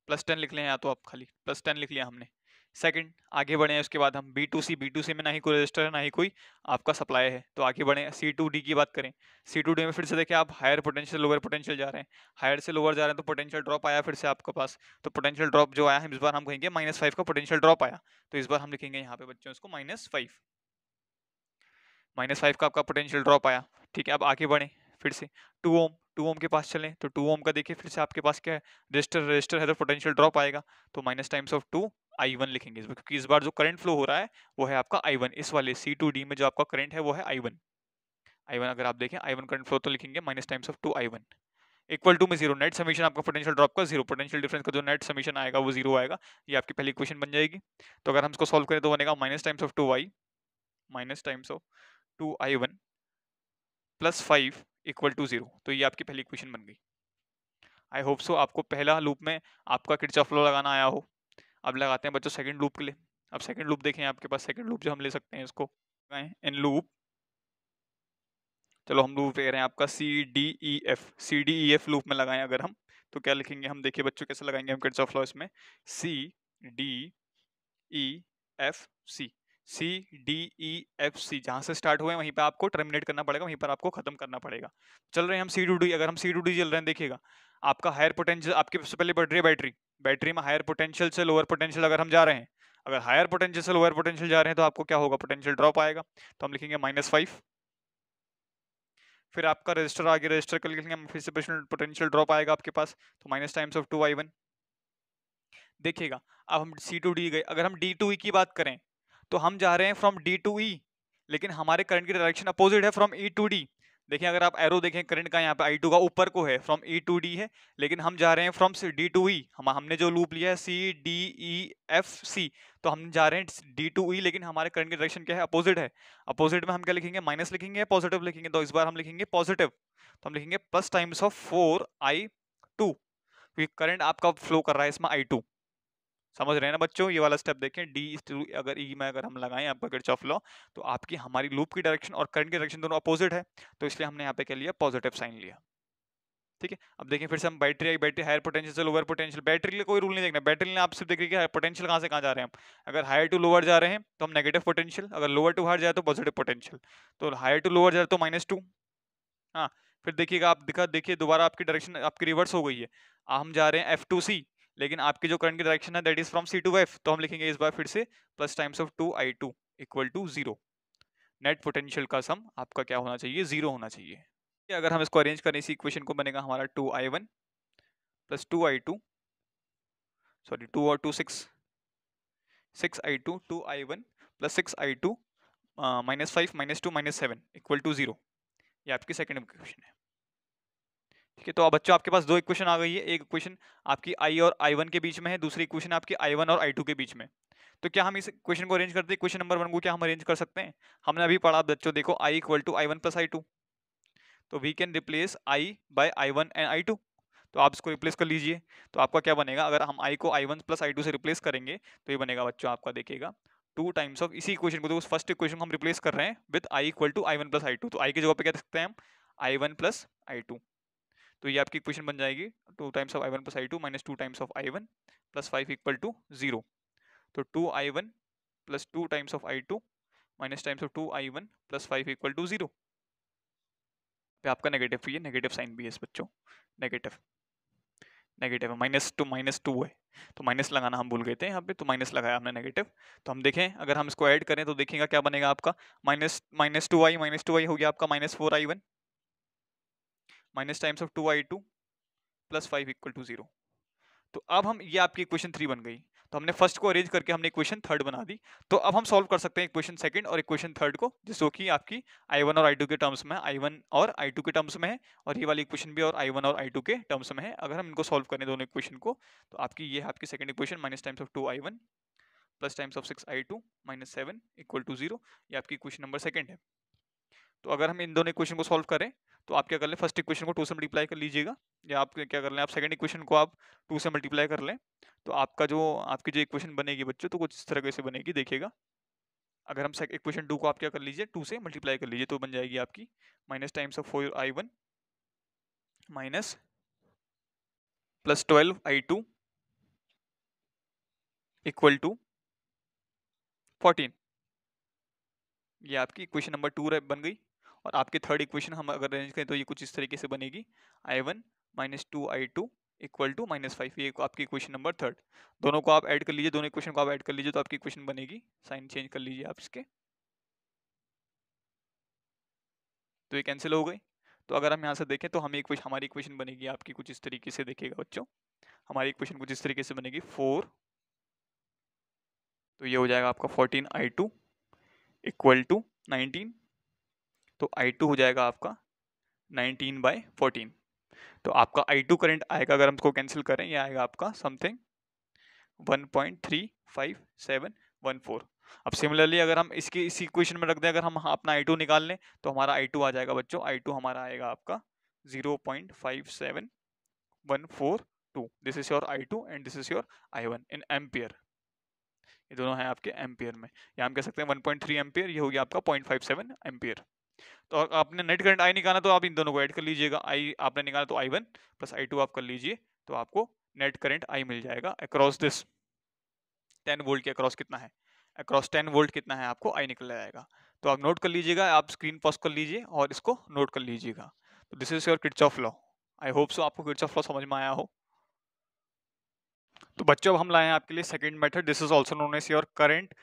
प्लस 10 लिख लें, या तो आप खाली प्लस 10 लिख लिया हमने। सेकंड, आगे बढ़े हैं उसके बाद हम B2C में ना ही कोई रजिस्टर है ना ही कोई आपका सप्लाई है, तो आगे बढ़े C2D की बात करें। C2D में फिर से देखिए आप हायर पोटेंशियल लोअर पोटेंशियल जा रहे हैं, हायर से लोअर जा रहे हैं, तो पोटेंशियल ड्रॉप आया फिर से आपके पास। तो पोटेंशियल ड्रॉप जो आया है इस बार हम कहेंगे -5 का पोटेंशियल ड्रॉप आया, तो इस बार हम लिखेंगे यहाँ पे बच्चों इसको -5 का आपका पोटेंशियल ड्रॉप आया। ठीक है, अब आगे बढ़े फिर से 2 ओम के पास चलें, तो 2 ओम का देखिए फिर से आपके पास क्या है, रजिस्टर है, तो पोटेंशियल ड्रॉप आएगा, तो माइनस टाइम्स ऑफ 2 I1 लिखेंगे इसमें, क्योंकि इस बार जो करंट फ्लो हो रहा है वो है आपका I1, इस वाले C2D में जो आपका करंट है वो है I1। अगर आप देखें I1 करंट फ्लो, तो लिखेंगे minus times of 2 I1 equal to में 0, नेट समीशन आपका पोटेंशियल ड्रॉप का 0, पोटेंशियल डिफरेंस का जो नेट समीशन आएगा वो 0 आएगा। ये आपकी पहली इक्वेशन बन जाएगी। तो अगर हम इसको सॉल्व करें तो बनेगा minus times of 2i minus times of 2I1 plus 5 equal to 0। तो ये आपकी पहली इक्वेशन बन गई। आई होप सो आपको पहला लूप में आपका किरचॉफ लॉ लगाना आया हो। अब लगाते हैं बच्चों सेकंड लूप के लिए। अब सेकंड लूप देखें, आपके पास सेकंड लूप जो हम ले सकते हैं इसको इन लूप, चलो हम लूप ले रहे हैं आपका C D E F loop में लगाएं अगर हम, तो क्या लिखेंगे हम, देखिए बच्चों कैसे लगाएंगे हम किरचॉफ लॉ इसमें, C जहां से स्टार्ट हुए वहीं पे आपको टर्मिनेट करना पड़ेगा, वहीं पर आपको खत्म करना पड़ेगा। चल रहे हैं हम C2D, अगर हम C2D चल रहे हैं देखिएगा आपका हायर पोटेंशियल, आपके सबसे पहले बढ़ रही है बैटरी में हायर पोटेंशियल से लोअर पोटेंशियल अगर हम जा रहे हैं, अगर हायर पोटेंशियल से लोअर पोटेंशियल जा रहे हैं तो आपको क्या होगा, पोटेंशियल ड्रॉप आएगा, तो हम लिखेंगे -5। फिर आपका रजिस्टर आगे, रजिस्टर कर लिखेंगे हम, फिर से पोटेंशियल ड्रॉप आएगा आपके पास, तो माइनस टाइम्स ऑफ 2I1। देखिएगा अब हम C2D गए, अगर हम D2E की बात करें तो हम जा रहे हैं फ्रॉम D2E, लेकिन हमारे करंट की डायरेक्शन अपोजिट है फ्रॉम E टू D। देखिए अगर आप एरो देखें करंट का यहाँ पे I2 का ऊपर को है, फ्रॉम E टू D है, लेकिन हम जा रहे हैं फ्रॉम D टू E। हमने जो लूप लिया है C D E F C, तो हम जा रहे हैं D टू E, लेकिन हमारे करंट की डायरेक्शन क्या है, अपोजिट है। अपोजिट में हम क्या लिखेंगे, माइनस लिखेंगे या पॉजिटिव लिखेंगे, तो इस बार हम लिखेंगे पॉजिटिव, तो हम लिखेंगे प्लस टाइम्स ऑफ 4I2, क्योंकि करंट आपका फ्लो कर रहा है इसमें I2। समझ रहे हैं ना बच्चों, ये वाला स्टेप देखें, डी अगर ई में अगर हम लगाएं आपका किरचॉफ लॉ, तो आपकी हमारी लूप की डायरेक्शन और करंट की डायरेक्शन दोनों अपोजिट है, तो इसलिए हमने यहाँ पे क्या लिया, पॉजिटिव साइन लिया। ठीक है, अब देखें फिर से हम बैटरी आई, बैटरी हायर पोटेंशियल से लोअर पोटेंशियल, बैटरी के लिए कोई रूल नहीं देखना, बैटरी ने आप सिर्फ देखिए कि पोटेंशियल कहाँ से कहाँ जा रहे हैं हम। अगर हायर टू लोअर जा रहे हैं तो हम नेगेटिव पोटेंशियल, अगर लोअर टू हायर जाए तो पॉजिटिव पोटेंशियल, तो हायर टू लोअर जाए तो -2। हाँ, फिर देखिएगा आप देखिए दोबारा आपकी डायरेक्शन आपकी रिवर्स हो गई है, हम जा रहे हैं F टू C, लेकिन आपकी जो करंट की डायरेक्शन है that is from C to F, तो हम लिखेंगे इस बार फिर से plus times of 2I2 equal to 0। Net potential का सम आपका क्या होना चाहिए, 0 होना चाहिए। अगर हम इसको अरेंज करें इसी इक्वेशन को, बनेगा हमारा 2I1 प्लस 2I2, सॉरी 2 और 2 6I2, 2I1 plus 6I2 -5 -2 -7 equal to 0। ये आपकी सेकंड इक्वेशन है। ठीक है, तो अब बच्चों आपके पास दो इक्वेशन आ गई है, एक इक्वेशन आपकी I और I1 के बीच में है, दूसरी इक्वेशन आपकी I1 और I2 के बीच में। तो क्या हम इस इक्वेशन को अरेंज करते हैं, इक्वेशन नंबर 1 को क्या हम अरेंज कर सकते हैं? हमने अभी पढ़ा बच्चों, देखो I equal to I1 plus I2, तो we can replace I by I1 and I2, तो आप इसको रिप्लेस कर लीजिए। तो आपका क्या बनेगा, अगर हम I को I1 प्लस I2 से रिप्लेस करेंगे तो ये बनेगा बच्चों आपका, देखिएगा 2 टाइम्स ऑफ इसी इक्वेशन को, तो उस फर्स्ट इक्वेशन को हम रिप्लेस कर रहे हैं with I equal to I1 plus I2, तो I की जगह पे क्या लिख सकते हैं हम, I1 प्लस I2, तो ये आपकी इक्वेशन बन जाएगी 2 times of I1 plus I2 minus 2 times of I1 plus 5 equal to 0। तो 2I1 plus 2 times of I2 minus times of 2I1 plus 5 equal to 0। पे आपका नेगेटिव भी है, नेगेटिव साइन भी है इस बच्चों, नेगेटिव नेगेटिव -2 है, तो माइनस लगाना हम भूल गए थे यहाँ पे, तो माइनस लगाया हमने नेगेटिव। तो हम देखें अगर हम इसको ऐड करें तो देखिएगा क्या बनेगा आपका, -2i हो गया आपका -4i1 minus times of 2i2 plus 5 equal to 0। तो अब हम, ये आपकी इक्वेशन 3 बन गई। तो हमने फर्स्ट को अरेंज करके हमने इक्वेशन थर्ड बना दी। तो अब हम सॉल्व कर सकते हैं इक्वेशन सेकंड और इक्वेशन थर्ड को, जिसको कि आपकी I1 और I2 के टर्म्स में है, I1 और I2 के टर्म्स में है, और ये वाली इक्वेशन भी और I1 और I2 के टर्म्स में है। अगर हम इनको सॉल्व करें दोनों इक्वेशन को, तो आपकी ये है आपकी second equation, minus times of 2I1 plus times of 6I2 minus 7 equal to 0। ये आपकी इक्वेशन नंबर सेकंड है। तो अगर हम इन दोनों इक्वेशन को सॉल्व करें तो आप क्या कर लें, फर्स्ट इक्वेशन को 2 से मल्टीप्लाई कर लीजिएगा, या आप क्या कर लें, आप सेकंड इक्वेशन को आप 2 से मल्टीप्लाई कर लें, तो आपकी जो इक्वेशन बनेगी बच्चों, तो कुछ इस तरह से बनेगी, देखिएगा। अगर हम इक्वेशन 2 को आप क्या कर लीजिए, 2 से मल्टीप्लाई कर लीजिए, तो बन जाएगी आपकी minus times of 4I1 minus plus 12I2 equal to 14। ये आपकी इक्वेशन नंबर 2 बन गई। और आपकी थर्ड इक्वेशन हम अगर अरेंज करें तो ये कुछ इस तरीके से बनेगी, I1 minus 2I2 equal to -5। ये आपकी इक्वेशन नंबर थर्ड। दोनों को आप ऐड कर लीजिए, दोनों इक्वेशन को आप ऐड कर लीजिए, तो आपकी इक्वेशन बनेगी, साइन चेंज कर लीजिए आप इसके, तो ये कैंसिल हो गई। तो अगर हम यहाँ से देखें तो हमें हमारी इक्वेशन बनेगी आपकी कुछ इस तरीके से, देखिएगा बच्चों, हमारी इक्वेशन कुछ इस तरीके से बनेगी 4, तो ये हो जाएगा आपका 14I2 इक्वल टू 19, तो I2 हो जाएगा आपका 19/14। तो आपका I2 करंट आएगा, अगर हम इसको कैंसिल करें, ये आएगा आपका समथिंग 1.35714। अब सिमिलरली अगर हम इसी इक्वेशन में रख दें, अगर हम अपना I2 निकाल लें, तो हमारा I2 आ जाएगा बच्चों, I2 हमारा आएगा आपका 0.57142। This is your I2 and this is your I1 in ampere. ये दोनों हैं आपके एम्पियर में, या हम कह सकते हैं 1.3 एम्पियर, ये हो गया आपका 0.57 एम्पियर। तो आपने नेट करंट I निकाला, तो आप इन दोनों को ऐड कर लीजिएगा, I आपने निकाला तो I1 प्लस I2 आप कर लीजिए, तो आपको नेट करंट I मिल जाएगा अक्रॉस दिस 10 वोल्ट के अक्रॉस कितना है, अक्रॉस 10 वोल्ट कितना है, आपको I निकल जाएगा। तो आप नोट कर लीजिएगा, आप स्क्रीन पॉज कर लीजिए और इसको नोट कर लीजिएगा। तो this is your Kirchhoff law. I hope so आपको किरचॉफ लॉ समझ में आया हो। तो बच्चों अब हम लाए हैं आपके लिए second method, this is also known as your current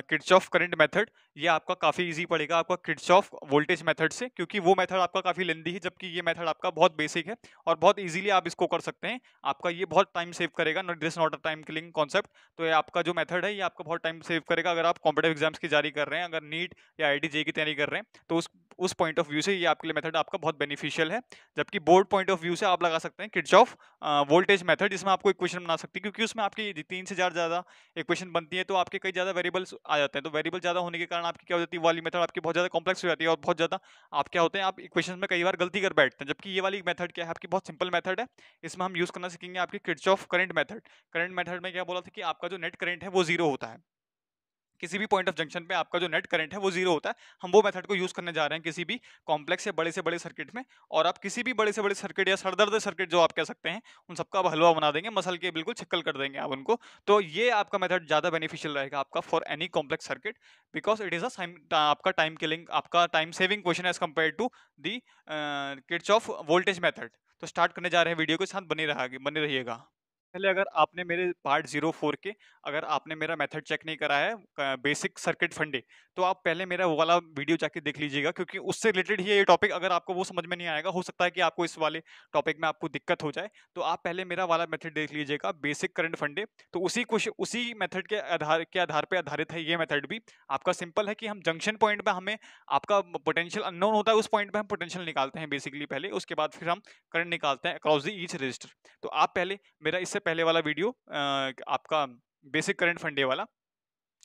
Kirchhoff current method. ये आपका काफी इजी पड़ेगा आपका किरचॉफ वोल्टेज मेथड से, क्योंकि वो मेथड आपका काफी लेंदी है, जबकि ये मेथड आपका बहुत बेसिक है और बहुत इजीली आप इसको कर सकते हैं। आपका ये बहुत टाइम सेव करेगा, this not a time killing concept. तो ये आपका जो मेथड है ये आपका बहुत टाइम सेव करेगा। अगर आप कॉम्पिटिटिव एग्जाम्स की जारी कर रहे हैं, अगर नीट या IIT JEE की तैयारी कर रहे हैं, तो उस पॉइंट ऑफ व्यू से ये आपके लिए मेथड आपका बहुत बेनिफिशियल है। जबकि बोर्ड पॉइंट ऑफ व्यू से आप लगा सकते हैं किर्चॉफ वोल्टेज मेथड, जिसमें आपको इक्वेशन बना सकती है, क्योंकि उसमें आपकी 3 से ज़्यादा इक्वेशन बनती है तो आपके कई ज़्यादा वेरिएबल्स आ जाते हैं। तो वेरिएबल ज़्यादा होने के कारण आपकी क्या हो जाती है, वाली मेथड आपकी बहुत ज़्यादा कॉम्प्लेक्स हो जाती है और बहुत ज़्यादा आप क्या होते हैं, आप इक्वेशन में कई बार गलती कर बैठते हैं। जबकि ये वाली मेथड क्या है, आपकी बहुत सिंपल मेथड है। इसमें हम यूज़ करना सीखेंगे आपकी Kirchhoff current method. Current method में क्या बोला था कि आपका जो नेट करंट है वो जीरो होता है। किसी भी पॉइंट ऑफ जंक्शन पे आपका जो नेट करंट है वो जीरो होता है। हम वो मेथड को यूज करने जा रहे हैं किसी भी कॉम्प्लेक्स या बड़े से बड़े सर्किट में। और आप किसी भी बड़े से बड़े सर्किट या सरदर्द सर्किट जो आप कह सकते हैं, उन सबका आप हलवा बना देंगे, मसल के बिल्कुल छिक्कल कर देंगे आप उनको। तो ये आपका मेथड ज्यादा बेनिफिशियल रहेगा आपका for any complex circuit, because it is आपका टाइम किलिंग, आपका time saving question as compare to the Kirchhoff voltage method. तो स्टार्ट करने जा रहे हैं, वीडियो के साथ बने रहिएगा। पहले अगर आपने मेरे पार्ट 04 के, अगर आपने मेरा मेथड चेक नहीं करा है बेसिक सर्किट फंडे, तो आप पहले मेरा वो वाला वीडियो जाके देख लीजिएगा, क्योंकि उससे रिलेटेड ही ये टॉपिक, अगर आपको वो समझ में नहीं आएगा, हो सकता है कि आपको इस वाले टॉपिक में आपको दिक्कत हो जाए। तो आप पहले मेरा वाला मेथड देख लीजिएगा, बेसिक करंट फंडे। तो उसी मेथड के आधार पे आधारित है ये मेथड भी। आपका सिंपल है कि हम जंक्शन पॉइंट पे हमें आपका पोटेंशियल अननोन होता है, उस पॉइंट पे हम पोटेंशियल निकालते हैं बेसिकली पहले, उसके बाद फिर हम करंट निकालते हैं अक्रॉस द ईच रजिस्टर। तो आप पहले मेरा इससे पहले वाला वीडियो आपका बेसिक करंट फंडे वाला,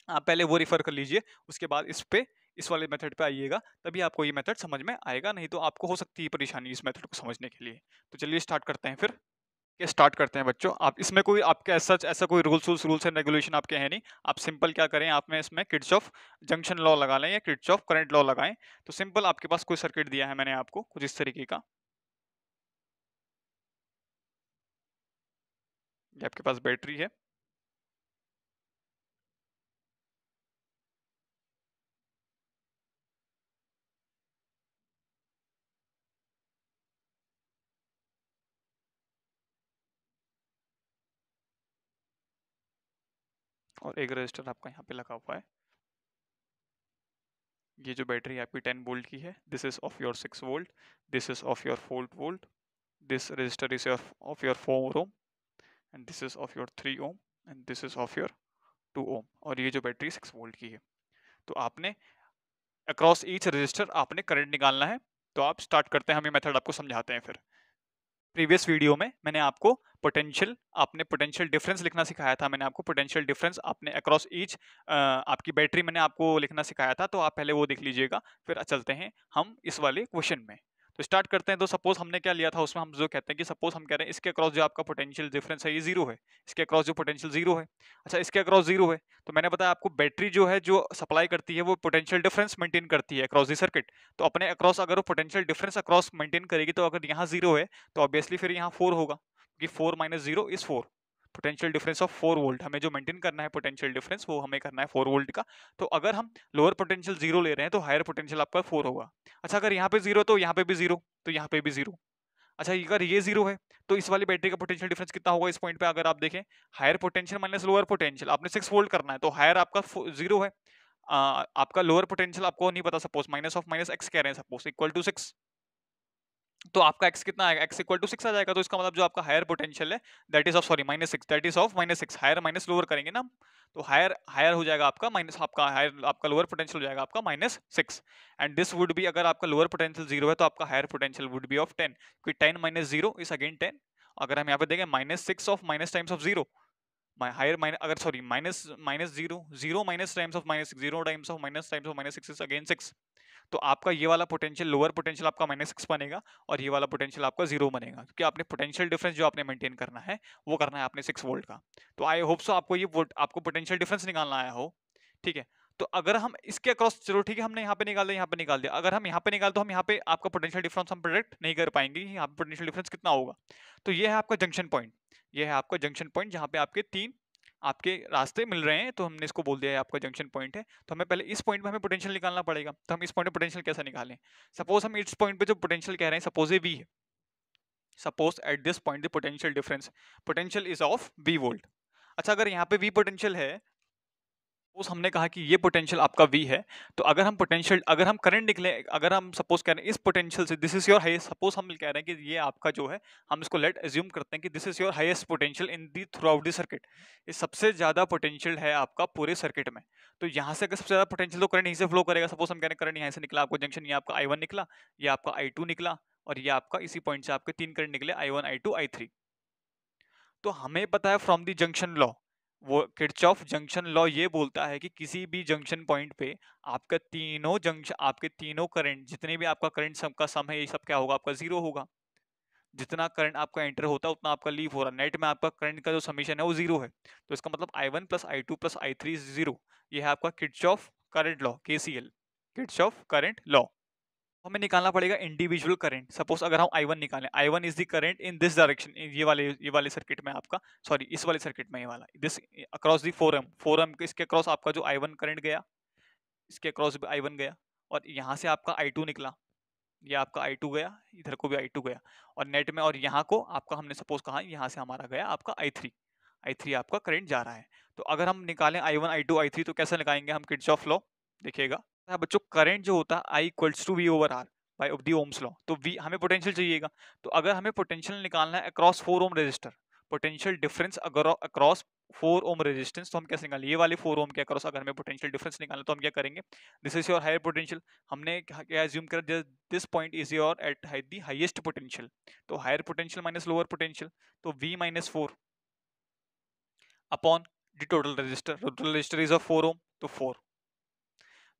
आप पहले वो रिफर कर लीजिए। उसके बाद इस वाले मेथड पे आइएगा, तभी आपको ये मेथड समझ में आएगा, नहीं तो आपको हो सकती है परेशानी इस मेथड को समझने के लिए। तो चलिए स्टार्ट करते हैं फिर। ये स्टार्ट करते हैं बच्चों। आप इसमें कोई आपके ऐसा कोई रूल्स एंड रेगुलेशन आपके है नहीं। आप सिंपल क्या करें, आप में इसमें किर्चॉफ जंक्शन लॉ लगा लें या किर्चॉफ करंट लॉ लगाएं। तो सिंपल आपके पास कोई सर्किट दिया है मैंने आपको कुछ इस तरीके का, ये आपके पास बैटरी है, और एक रजिस्टर आपका यहाँ पे लगा हुआ है। ये जो बैटरी आपकी 10 वोल्ट की है, this is of your 6 volt, this is of your 4 volt, this resistor is of your 4 ohm, and this is of your 3 ohm, and this is of your 2 ohm. और ये जो बैटरी 6 वोल्ट की है। तो आपने across each register आपने current निकालना है। तो आप स्टार्ट करते हैं, हम ये मेथड आपको समझाते हैं फिर। प्रीवियस वीडियो में मैंने आपको पोटेंशियल डिफरेंस लिखना सिखाया था। मैंने आपको पोटेंशियल डिफरेंस आपने अक्रॉस ईच आपकी बैटरी मैंने आपको लिखना सिखाया था। तो आप पहले वो देख लीजिएगा, फिर चलते हैं हम इस वाले क्वेश्चन में। तो स्टार्ट करते हैं। तो सपोज हमने क्या लिया था उसमें, हम जो कहते हैं कि सपोज हम कह रहे हैं इसके अक्रॉस जो आपका पोटेंशियल डिफरेंस है ये जीरो है, इसके अक्रॉस जो पोटेंशियल जीरो है। अच्छा, इसके अक्रॉस जीरो है, तो मैंने बताया आपको बैटरी जो है जो सप्लाई करती है वो पोटेंशियल डिफरेंस मेंटेन करती है अक्रॉस द सर्किट। तो अपने अक्रॉस अगर वो पोटेंशियल डिफरेंस अक्रॉस मेंटेन करेगी, तो अगर यहाँ जीरो है तो ऑब्वियसली फिर यहाँ 4 होगा, क्योंकि 4 minus zero is 4। Potential difference of 4 volt हमें जो मेंटेन करना है, पोटेंशियल डिफरेंस वो हमें करना है 4 वोल्ट का। तो अगर हम लोअर पोटेंशियल जीरो ले रहे हैं तो हायर पोटेंशियल आपका 4 होगा। अच्छा, अगर यहाँ पे जीरो तो यहाँ पे भी जीरो, तो यहाँ पे भी जीरो। अच्छा, अगर ये जीरो है तो इस वाली बैटरी का पोटेंशियल डिफरेंस कितना होगा इस पॉइंट पे, अगर आप देखें higher potential minus lower potential, आपने 6 वोल्ट करना है तो हायर आपका जीरो है, आपका लोअर पोटेंशियल आपको नहीं पता, suppose minus of minus x कह रहे हैं, सपोज इक्वल टू 6। तो आपका x कितना आएगा, x इक्वल टू 6 आ जाएगा। तो इसका मतलब जो आपका हायर पोटेंशियल है that is of sorry minus 6, that is of minus 6। Higher minus lower करेंगे ना, तो हायर हायर हो जाएगा आपका माइनस, आपका हायर आपका लोअर पोटेंशियल हो जाएगा आपका minus 6। And this would be, अगर आपका लोअर पोटेंशियल 0 है तो आपका higher potential would be of 10, क्योंकि 10 माइनस 0 इज अगेन 10। अगर हम यहाँ पे देखें minus 6 of minus times of 0, higher minus अगर sorry minus minus 0 0 minus times of minus 6, 0 times of minus 6 is again 6। तो आपका ये वाला पोटेंशियल लोअर पोटेंशियल आपका माइनस 6 बनेगा और ये वाला पोटेंशियल आपका 0 बनेगा, क्योंकि आपने पोटेंशियल डिफरेंस जो आपने मेंटेन करना है वो करना है आपने 6 वोल्ट का। तो आई होप सो आपको आपको पोटेंशियल डिफरेंस निकालना आया हो। ठीक है, तो अगर हम इसके अक्रॉस, चलो ठीक है, हमने यहाँ पे निकाल दिया, यहाँ पे निकाल दिया। अगर हम यहाँ पे निकाल, तो हम यहाँ पे आपका पोटेंशियल डिफरेंस हम प्रेडिक्ट नहीं कर पाएंगे, यहाँ पे पोटेंशियल डिफरेंस कितना होगा। तो ये है आपका जंक्शन पॉइंट, ये है आपका जंक्शन पॉइंट जहाँ पे आपके 3 आपके रास्ते मिल रहे हैं, तो हमने इसको बोल दिया है आपका जंक्शन पॉइंट है। तो हमें पहले इस पॉइंट में हमें पोटेंशियल निकालना पड़ेगा। तो हम इस पॉइंट में पोटेंशियल कैसे निकालें, सपोज हम इस पॉइंट पे जो पोटेंशियल कह रहे हैं, सपोज ये V है, suppose at this point the potential is of V volt. अच्छा, अगर यहाँ पे V पोटेंशियल है, सपोज हमने कहा कि ये पोटेंशियल आपका V है, तो अगर हम करंट निकले, अगर हम सपोज कह रहे हैं इस पोटेंशियल से this is your highest, suppose हम कह रहे हैं कि ये आपका जो है, हम इसको लेट एज्यूम करते हैं कि this is your highest potential in the through out the circuit, ये सबसे ज्यादा पोटेंशियल है आपका पूरे सर्किट में। तो यहाँ से अगर सबसे ज्यादा पोटेंशियल, तो करंट यहीं से फ्लो करेगा। सपोज हम कह रहे हैं करंट यहाँ से निकला आपको जंक्शन, ये आपका I1 निकला, ये आपका I2 निकला, और ये आपका इसी पॉइंट से आपके 3 करंट निकले, I1 I2 I3। तो हमें पता है फ्रॉम दी जंक्शन लॉ, वो किरचॉफ जंक्शन लॉ ये बोलता है कि किसी भी जंक्शन पॉइंट पे आपके तीनों करंट, जितने भी आपका करंट सबका सम है, ये सब क्या होगा, आपका जीरो होगा। जितना करंट आपका एंटर होता है उतना आपका लीव हो रहा है, नेट में आपका करंट का जो समीशन है वो जीरो है। तो इसका मतलब I1 plus I2 plus I3 is zero. ये है आपका Kirchhoff current law, KCL, Kirchhoff current law. हमें निकालना पड़ेगा इंडिविजुअल करंट। सपोज अगर हम I1 निकालें, I1 is the current in this direction, ये वाले सर्किट में आपका, सॉरी इस वाले सर्किट में, ये वाला दिस अक्रॉस द फोरम इसके अक्रॉस आपका जो I1 करंट गया, इसके अक्रॉस भी I1 गया, और यहाँ से आपका I2 निकला, ये आपका I2 गया, इधर को भी I2 गया, और नेट में, और यहाँ को आपका हमने सपोज कहा यहाँ से हमारा गया आपका I3 आपका करंट जा रहा है। तो अगर हम निकालें I1 I2 I3 तो कैसे लगाएंगे हम किरचॉफ लॉ, देखिएगा। हाँ बच्चों, करंट जो होता है I equals to V over R by of the ohms law. तो V हमें पोटेंशियल चाहिएगा, तो अगर हमें पोटेंशियल निकालना है across 4 ohm resistor, potential difference अगर अक्रॉस 4 ओम रेजिस्टेंस, तो हम कैसे निकालेंगे, ये वाले 4 ओम के अक्रॉस अगर हमें पोटेंशियल डिफरेंस निकालना, तो हम क्या करेंगे, this is your higher potential, हमने क्या एज्यूम कर, this point is your at the highest potential, तो higher potential minus lower potential, तो V minus 4 upon the total resistor is of 4 ohm, तो 4।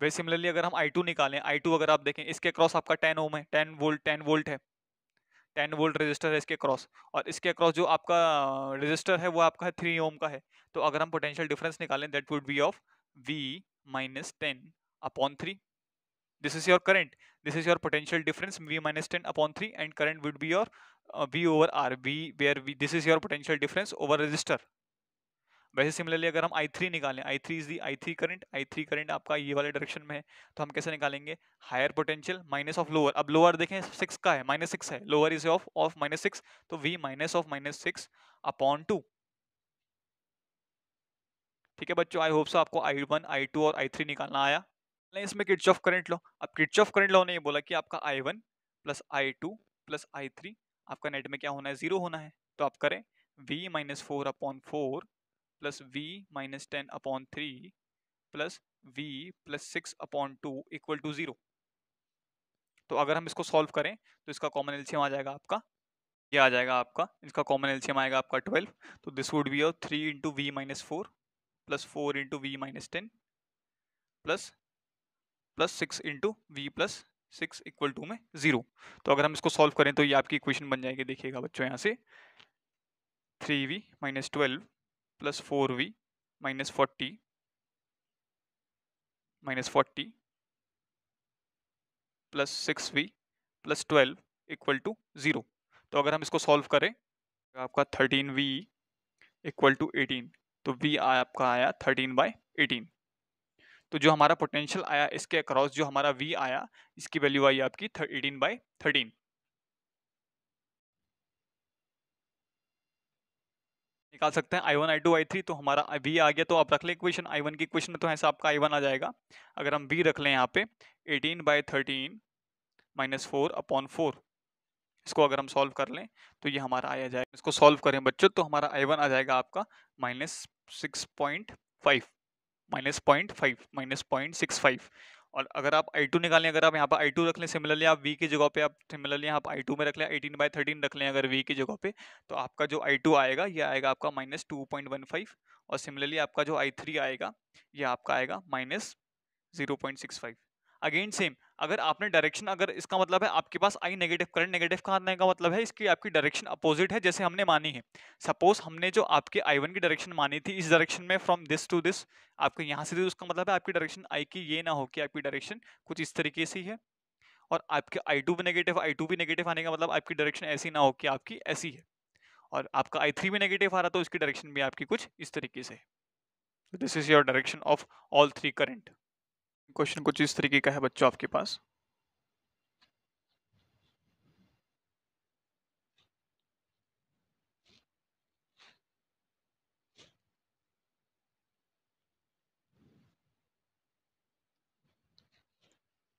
वही सिमिलरली अगर हम I2 निकालें, I2 अगर आप देखें इसके क्रॉस आपका 10 ओम है, 10 वोल्ट है, 10 वोल्ट रेजिस्टर है इसके क्रॉस, और इसके क्रॉस जो आपका रेजिस्टर है वो आपका है 3 ओम का है। तो अगर हम पोटेंशियल डिफरेंस निकालें, that would be of V minus 10 upon 3। This is your current, this is your potential difference V minus 10 upon 3, and current would be your V over R, V where V, this is your potential difference over resistor. वैसे similarly अगर हम I3 निकालें, I3 current आपका ये वाले direction में है, तो हम कैसे निकालेंगे, higher potential minus of lower. अब लोअर देखें 6 का है, -6 है, लोअर इज ऑफ -6, तो V माइनस ऑफ -6 अपॉन 2। ठीक है बच्चों, आई होप सो आपको I1 I2 और I3 निकालना आया। इसमें किरचॉफ करंट लॉ, अब किरचॉफ करंट लॉ ने ये बोला कि आपका I1 plus I2 plus I3 आपका नेट में क्या होना है, जीरो होना है। तो आप करें V minus 4 upon 4 plus V minus 10 upon 3 plus V plus 6 upon 2 equal to 0। तो अगर हम इसको सॉल्व करें तो इसका कॉमन एलसीएम आ जाएगा आपका, ये आ जाएगा आपका, इसका कॉमन एलसीएम आएगा आपका 12। तो this would be 3 into V minus 4 plus 4 into V minus 10 plus plus 6 into V plus 6 equal to में 0। तो अगर हम इसको सॉल्व करें तो ये आपकी इक्वेशन बन जाएगी, देखिएगा बच्चों यहाँ से 3v minus 12 plus 4v minus 40 plus 6v plus 12 equal to 0। तो अगर हम इसको सॉल्व करें, आपका 13v इक्वल टू 18, तो v आपका आया 13/18। तो जो हमारा पोटेंशियल आया इसके अक्रॉस, जो हमारा v आया, इसकी वैल्यू आई आपकी 18/13। निकाल सकते हैं I1 I2 I3, तो हमारा v आ गया, तो आप रख लें इक्वेशन, I1 की इक्वेशन में तो ऐसा आपका I1 आ जाएगा। अगर हम v रख लें यहाँ पे 18/13 माइनस 4 अपॉन 4, इसको अगर हम सॉल्व कर लें तो ये हमारा आया जाएगा, इसको सॉल्व करें बच्चों तो हमारा I1 आ जाएगा आपका -6.5 -0.65। और अगर आप I2 निकालें, अगर आप यहाँ पर I2 रख लें, सिमिलरली आप V की जगह पे आप सिमिलरली आप I2 में रख लें, 18/13 रख लें अगर V की जगह पे, तो आपका जो I2 आएगा ये आएगा आपका -2.15, और सिमिलरली आपका जो I3 आएगा ये आपका आएगा -0.65। अगेन सेम, अगर आपने डायरेक्शन, अगर इसका मतलब है आपके पास आई नेगेटिव, करंट नेगेटिव का आने का मतलब है इसकी आपकी डायरेक्शन अपोजिट है जैसे हमने मानी है। सपोज हमने जो आपके I1 की डायरेक्शन मानी थी इस डायरेक्शन में, फ्रॉम दिस टू दिस, आपके यहाँ से, उसका मतलब है आपकी डायरेक्शन आई की ये ना हो कि आपकी डायरेक्शन कुछ इस तरीके से ही है, और आपके I2 भी नेगेटिव आने का मतलब आपकी डायरेक्शन ऐसी ना हो कि आपकी ऐसी है, और आपका I3 भी नेगेटिव आ रहा तो इसकी डायरेक्शन भी आपकी कुछ इस तरीके से है। This is your direction of all three current. Question कुछ इस तरीके का है बच्चों आपके पास।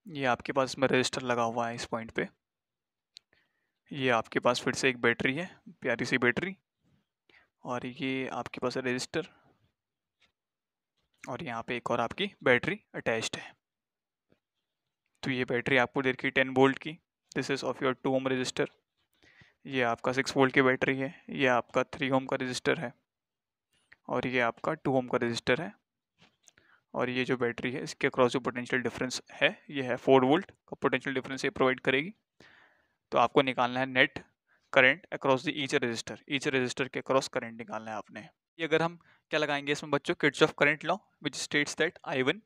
ये आपके पास में रजिस्टर लगा हुआ है इस पॉइंट पे। ये आपके पास फिर से एक बैटरी है, प्यारी सी बैटरी, और ये आपके पास रजिस्टर, और यहाँ पे एक और आपकी बैटरी अटैच्ड है। तो ये बैटरी आपको दे रखी है 10 वोल्ट की। This is of your 2 ohm resistor. ये आपका 6 वोल्ट की बैटरी है। ये आपका 3 ओम का रजिस्टर है, और ये आपका 2 ओम का रजिस्टर है। और ये जो बैटरी है इसके अक्रॉस जो पोटेंशियल डिफरेंस है ये है 4 वोल्ट का पोटेंशियल डिफरेंस ये प्रोवाइड करेगी। तो आपको निकालना है net current across the each resistor के अक्रॉस करंट निकालना है आपने। ये अगर हम क्या लगाएंगे इसमें बच्चों, Kirchhoff current law which states that I1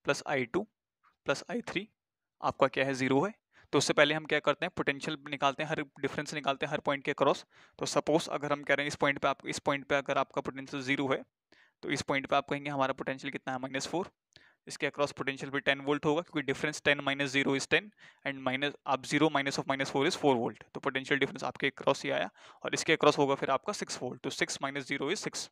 plus I2 plus I3 आपका क्या है, 0 है। तो उससे पहले हम क्या करते हैं, पोटेंशियल निकालते हैं, हर डिफरेंस निकालते हैं हर पॉइंट के अक्रॉस। तो सपोज अगर हम कह रहे हैं इस पॉइंट पे अगर आपका पोटेंशियल 0 है, तो इस पॉइंट पे आप कहेंगे हमारा पोटेंशियल कितना है, -4। इसके अक्रॉस पोटेंशियल भी 10 वोल्ट होगा, क्योंकि difference 10 minus 0 is 10 and minus आप 0 माइनस ऑफ -4 इज 4 वोल्ट। तो पोटेंशियल डिफरेंस आपके अक्रॉस ही आया, और इसके अक्रॉस होगा फिर आपका 6 वोल्ट। तो 6 माइनस 0 इज 6।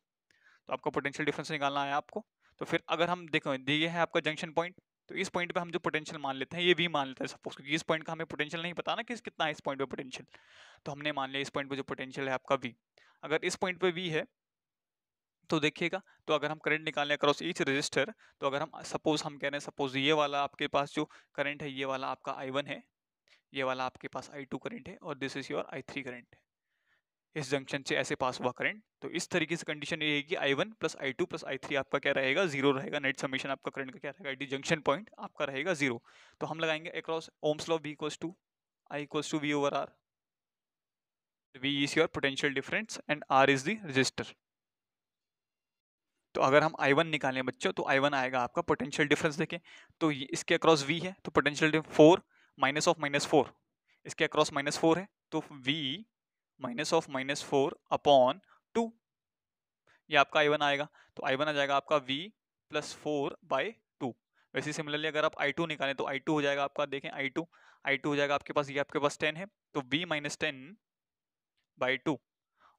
तो आपका पोटेंशियल डिफरेंस निकालना है आपको। तो फिर अगर हम देखो ये है आपका जंक्शन पॉइंट, तो इस पॉइंट पे हम जो पोटेंशियल मान लेते हैं ये भी मान लेते हैं सपोज, क्योंकि इस पॉइंट का हमें पोटेंशियल नहीं पता ना कि कितना है इस पॉइंट पे पोटेंशियल। तो हमने मान लिया इस पॉइंट पे जो पोटेंशियल है आपका V। अगर इस पॉइंट पे V है तो देखिएगा, तो अगर हम करंट निकालें अक्रॉस ईच रजिस्टर, तो अगर हम सपोज हम कह रहे हैं सपोज ये वाला आपके पास जो करंट है ये वाला आपका I1 है, ये वाला आपके पास I2 करंट है, और this is your I3 current है। इस जंक्शन से ऐसे पास हुआ करंट। तो इस तरीके से कंडीशन ये है कि I1 plus I2 plus I3 आपका क्या रहेगा, 0 रहेगा। नेट समीशन आपका करंट का क्या रहेगा, एट जंक्शन पॉइंट आपका रहेगा 0। तो हम लगाएंगे across ohm's law, V equals to I equals to V over R। V is your potential difference and R is the resistor. तो अगर हम I1 निकालें बच्चों, तो I1 आएगा आपका पोटेंशियल डिफरेंस देखें, तो इसके अक्रॉस V है, तो पोटेंशियल 4 माइनस ऑफ -4, इसके अक्रॉस -4 है, तो V माइनस ऑफ -4 अपॉन 2, ये आपका I1 आएगा। तो I1 आ जाएगा आपका V प्लस 4/2। वैसे सिमिलरली अगर आप I2 निकालें तो I2 हो जाएगा आपका, देखें I2 हो जाएगा आपके पास, ये आपके पास 10 है, तो V माइनस 10/2।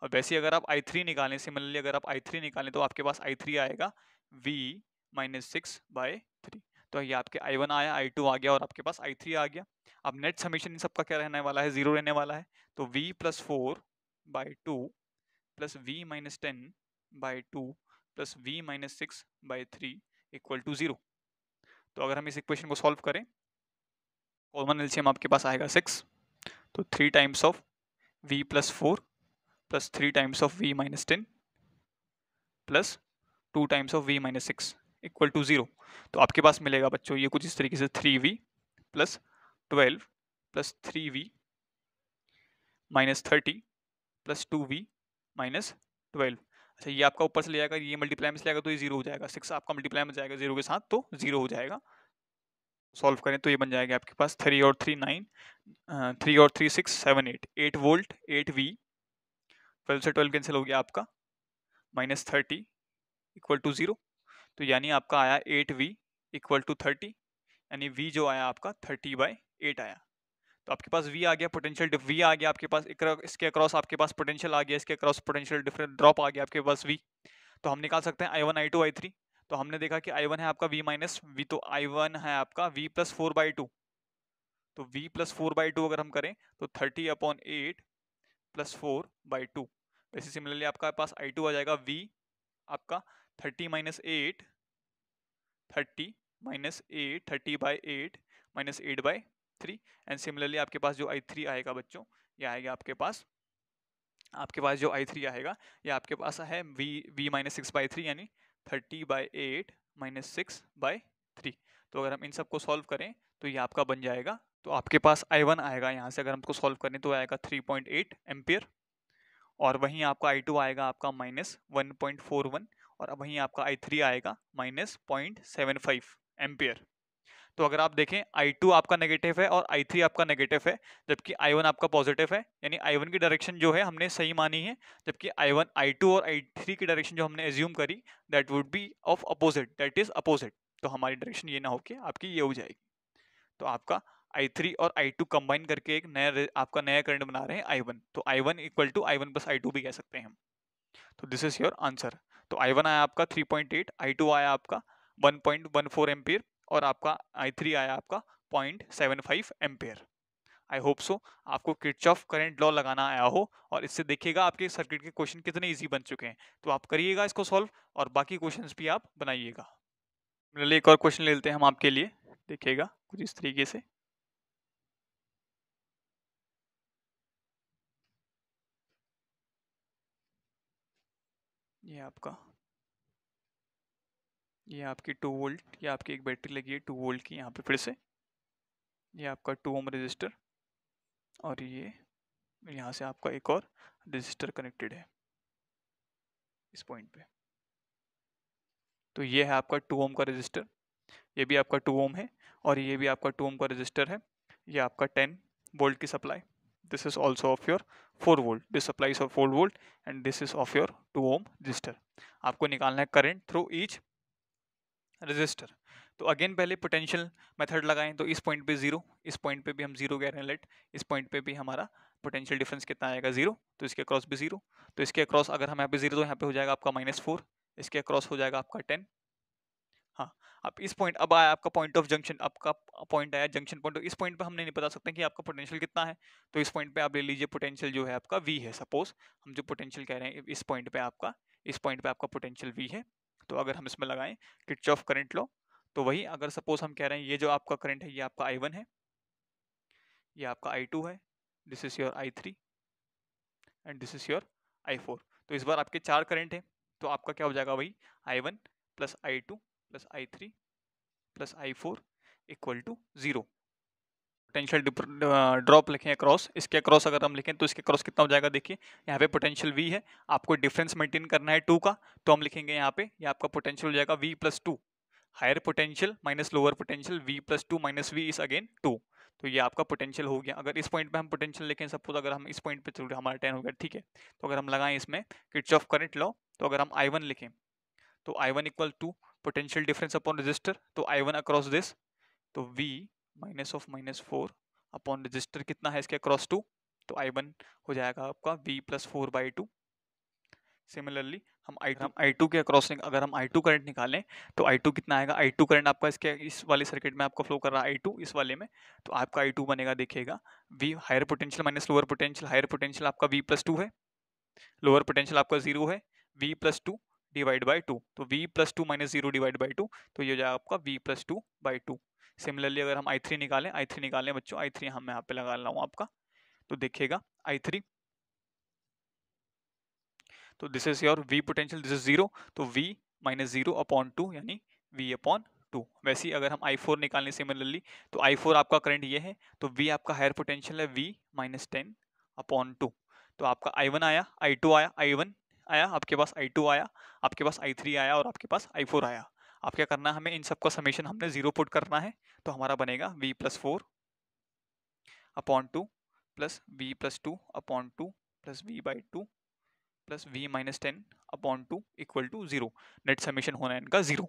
और वैसे अगर आप I3 निकालें, सिमिलरली अगर आप I3 निकालें तो आपके पास I3 आएगा V माइनस 6/3। तो ये आपके I1 आया, I2 आ गया, और आपके पास I3 आ गया। अब नेट समीशन इन सबका क्या रहने वाला है, 0 रहने वाला है। तो V plus 4/2 plus V minus 10/2 plus V minus 6/3 equal to 0। तो अगर हम इस इक्वेशन को सॉल्व करें, कॉमन एलसीएम आपके पास आएगा 6, तो 3 times of V plus 4 plus 3 times of V minus 10 plus 2 times of V minus 6 equal to 0। तो आपके पास मिलेगा बच्चों ये कुछ इस तरीके से 3V plus 12 plus 3V minus 30 plus 2V minus 12। अच्छा, ये आपका ऊपर से ले जाएगा, ये मल्टीप्लाई में से जाएगा तो ये 0 हो जाएगा। 6 आपका मल्टीप्लाई में जाएगा 0 के साथ, तो 0 हो जाएगा। सॉल्व करें तो ये बन जाएगा आपके पास 3 और 3 9, 3 और 3 6 7 8, 8 वोल्ट 8V, 12 से 12 कैंसिल हो गया आपका, माइनस 30 इक्वल टू 0। तो यानी आपका आया 8V इक्वल टू 30, यानी V जो आया आपका 30/8 आया। तो आपके पास V आ गया, पोटेंशियल V आ गया आपके पास, इसके अक्रॉस आपके पास पोटेंशियल आ गया, इसके अक्रॉस पोटेंशियल डिफरेंट ड्रॉप आ गया आपके पास V। तो हम निकाल सकते हैं I1 I2 I3। तो हमने देखा कि I1 है आपका V माइनस V, तो I1 है आपका V प्लस 4/2। तो V प्लस 4/2 अगर हम करें तो 30/8 प्लस 4/2। वैसे सिमिलरली आपका पास I2 आ जाएगा V आपका 30 माइनस 8 30/8 माइनस 8/3। एंड सिमिलरली आपके पास जो I3 आएगा बच्चों, ये आएगा आपके पास जो I3 आएगा, ये आपके पास है V माइनस 6/3, यानी 30/8 माइनस 6/3। तो अगर हम इन सबको सॉल्व करें तो ये आपका बन जाएगा, तो आपके पास I1 आएगा, यहाँ से अगर हम इसको सॉल्व करें तो आएगा 3.8 एम्पियर, और वहीं आपका I2 आएगा आपका -1.41, और वहीं आपका I3 आएगा -0.75 एम्पियर। तो अगर आप देखें I2 आपका नेगेटिव है और I3 आपका नेगेटिव है, जबकि I1 आपका पॉजिटिव है, यानी I1 की डायरेक्शन जो है हमने सही मानी है, जबकि I2 और I3 की डायरेक्शन जो हमने एज्यूम करी that would be of opposite, that is opposite. तो हमारी डायरेक्शन ये ना होके आपकी ये हो जाएगी। तो आपका I3 और I2 कंबाइन करके एक आपका नया करंट बना रहे हैं I1। तो I1 equal to I1 plus I2 भी कह सकते हैं हम। तो दिस इज योर आंसर। तो I1 आया आपका 3.8, I2 आया आपका 1.14 एम्पियर, और आपका I3 आया आपका 0.75 एम्पेयर। आई होप सो आपको किरचॉफ करंट लॉ लगाना आया हो, और इससे देखिएगा आपके सर्किट के क्वेश्चन कितने इजी बन चुके हैं। तो आप करिएगा इसको सॉल्व, और बाकी क्वेश्चंस भी आप बनाइएगा। चलिए एक और क्वेश्चन ले लेते हैं हम आपके लिए, देखिएगा कुछ इस तरीके से। ये आपका, ये आपकी 2 वोल्ट, ये आपकी एक बैटरी लगी है 2 वोल्ट की यहाँ पे फिर से। ये आपका 2 ओम रजिस्टर, और ये यहाँ से आपका एक और रजिस्टर कनेक्टेड है इस पॉइंट पे। तो ये है आपका 2 ओम का रजिस्टर, ये भी आपका 2 ओम है, और ये भी आपका 2 ओम का रजिस्टर है। ये आपका 10 वोल्ट की supply, this is also of your 4 volt, this supply of 4 volt and this is of your 2 ohm resistor. आपको निकालना है करंट थ्रू ईच रजिस्टर। तो अगेन पहले पोटेंशियल मेथड लगाएं, तो इस पॉइंट पे 0, इस पॉइंट पे भी हम 0 कह रहे हैं लेट, इस पॉइंट पे भी हमारा पोटेंशियल डिफरेंस कितना आएगा 0, तो इसके अक्रॉस भी 0। तो इसके अक्रॉस अगर हम यहाँ पे 0, तो यहाँ पे हो जाएगा आपका -4, इसके अक्रॉस हो जाएगा आपका 10। हाँ, अब इस पॉइंट, अब आया आपका पॉइंट ऑफ जंक्शन, आपका पॉइंट आया जंक्शन पॉइंट। तो इस पॉइंट पे हमने नहीं बता सकते कि आपका पोटेंशियल कितना है, तो इस पॉइंट पे आप ले लीजिए पोटेंशियल जो है आपका V है। सपोज हम जो पोटेंशियल कह रहे हैं इस पॉइंट पे आपका, इस पॉइंट पे आपका पोटेंशियल V है। तो अगर हम इसमें लगाएं किरचॉफ करंट लॉ, तो वही अगर सपोज हम कह रहे हैं ये जो आपका करंट है ये आपका I1 है, ये आपका I2 है, this is your I3 and this is your I4। तो इस बार आपके 4 करंट है, तो आपका क्या हो जाएगा वही I1 plus I2 plus I3 plus I4 equal to 0। Potential drop लिखें अक्रॉस, इसके अक्रॉस अगर हम लिखें तो इसके अक्रॉस कितना हो जाएगा, देखिए यहाँ पे पोटेंशियल V है, आपको डिफरेंस मेंटेन करना है 2 का, तो हम लिखेंगे यहाँ पे ये आपका पोटेंशियल हो जाएगा V plus 2, higher potential minus lower potential, V plus 2 minus V is again 2। तो ये आपका पोटेंशियल हो गया। अगर इस पॉइंट पे हम पोटेंशियल लिखें, सपोज अगर हम इस पॉइंट पे चल रहे हमारा 10 हो गया, ठीक है, तो अगर हम लगाएं इसमें किरचॉफ करंट लॉ, तो अगर हम I1 लिखें तो I1 equal to potential difference upon resistor, तो I1 अक्रॉस दिस, तो V minus of -4 upon resistor कितना है इसके अक्रॉस 2, तो I1 हो जाएगा आपका V प्लस 4/2। सिमिलरली हम I2 के अक्रॉस अगर हम I2 करंट निकालें, तो I2 कितना आएगा, I2 करंट आपका इसके इस वाले सर्किट में आपका फ्लो कर रहा है I2 इस वाले में, तो आपका I2 बनेगा, देखिएगा V higher potential minus lower potential, higher potential आपका V प्लस 2 है, लोअर पोटेंशियल आपका 0 है, V प्लस 2 डिवाइड बाई 2, तो V plus 2 minus 0 divide by 2, तो ये हो जाएगा आपका V प्लस 2/2। सिमिलरली अगर हम I3 निकालें बच्चों, I3 हम यहाँ पे लगा रहा हूँ आपका, तो देखिएगा I3, तो this is your V potential, this is 0, तो V माइनस 0 अपॉन 2 यानी V अपॉन 2। वैसे ही अगर हम I4 निकालें सिमिलरली, तो I4 आपका करंट ये है, तो V आपका हायर पोटेंशियल है V माइनस 10 अपॉन 2, तो आपका I1 आया, I2 आया, I1 आया, आपके पास I2 आया, आपके पास I3 आया, और आपके पास I4 आया। आप क्या करना है, हमें इन सबका समेशन हमने 0 पुट करना है, तो हमारा बनेगा V plus 4 upon 2 plus V plus 2 upon 2 plus V/2 plus V minus 10 upon 2 equal to 0। Net summation होना है इनका 0।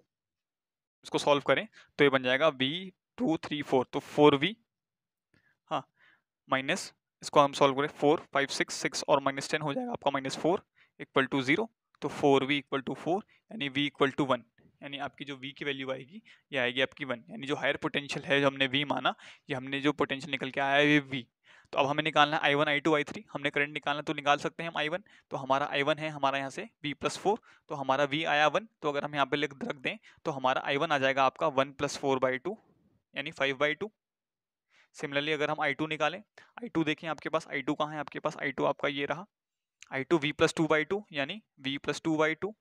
इसको सॉल्व करें तो ये बन जाएगा V2 3 4, तो 4V, हाँ, माइनस इसको हम सॉल्व करें 4 5 6 और माइनस 10 हो जाएगा आपका -4 इक्वल टू 0, तो 4V इक्वल टू 4 यानी V इक्वल टू 1, यानी आपकी जो V की वैल्यू आएगी ये आएगी आपकी 1, यानी जो हायर पोटेंशियल है जो हमने V माना, ये हमने जो पोटेंशियल निकल के आया है ये V। तो अब हमें निकालना है I1 I2 I3, हमने करंट निकालना तो निकाल सकते हैं हम I1, तो हमारा I1 है हमारा यहाँ से V प्लस 4, तो हमारा V आया 1, तो अगर हम यहाँ पे रख दें तो हमारा I1 आ जाएगा आपका 1 प्लस 4/2 यानी 5/2। सिमिलरली अगर हम I2 निकालें, I2 देखें आपके पास I2 कहाँ है, आपके पास I2 आपका ये रहा, I2 V प्लस 2/2 यानी V प्लस 2/2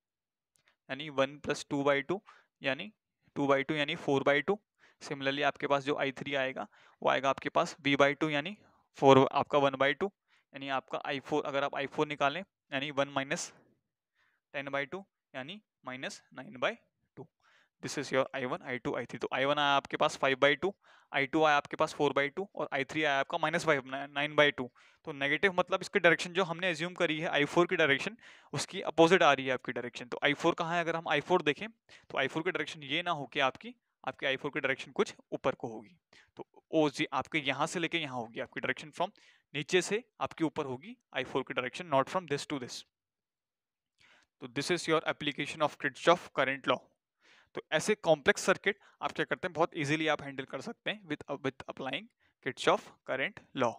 यानी 1 प्लस 2/2 यानी 2/2 यानी 4/2। सिमिलरली आपके पास जो I3 आएगा वो आएगा आपके पास V/2 यानी 4 आपका 1/2, यानी आपका I4 अगर आप I4 निकालें यानी 1 माइनस 10/2 यानी minus 9/2। This is your I1 I2 I3। तो I1 आया आपके पास 5/2, I2 आया आपके पास 4/2 और I3 आया आपका -5 9/2। तो नेगेटिव मतलब इसकी डायरेक्शन जो हमने एज्यूम करी है I4 की डायरेक्शन, उसकी अपोजिट आ रही है आपकी डायरेक्शन। तो I4 कहाँ है, अगर हम I4 देखें तो I4 की डायरेक्शन ये ना हो कि आपकी आपके I4 की डायरेक्शन कुछ ऊपर को होगी, तो ओ जी आपके यहाँ से लेके यहाँ होगी आपकी डायरेक्शन, फ्रॉम नीचे से आपके ऊपर होगी I4 की direction, not from this to this. तो this is your application of Kirchhoff current law. तो ऐसे कॉम्प्लेक्स सर्किट आप क्या करते हैं, बहुत इजीली आप हैंडल कर सकते हैं with applying Kirchhoff current law.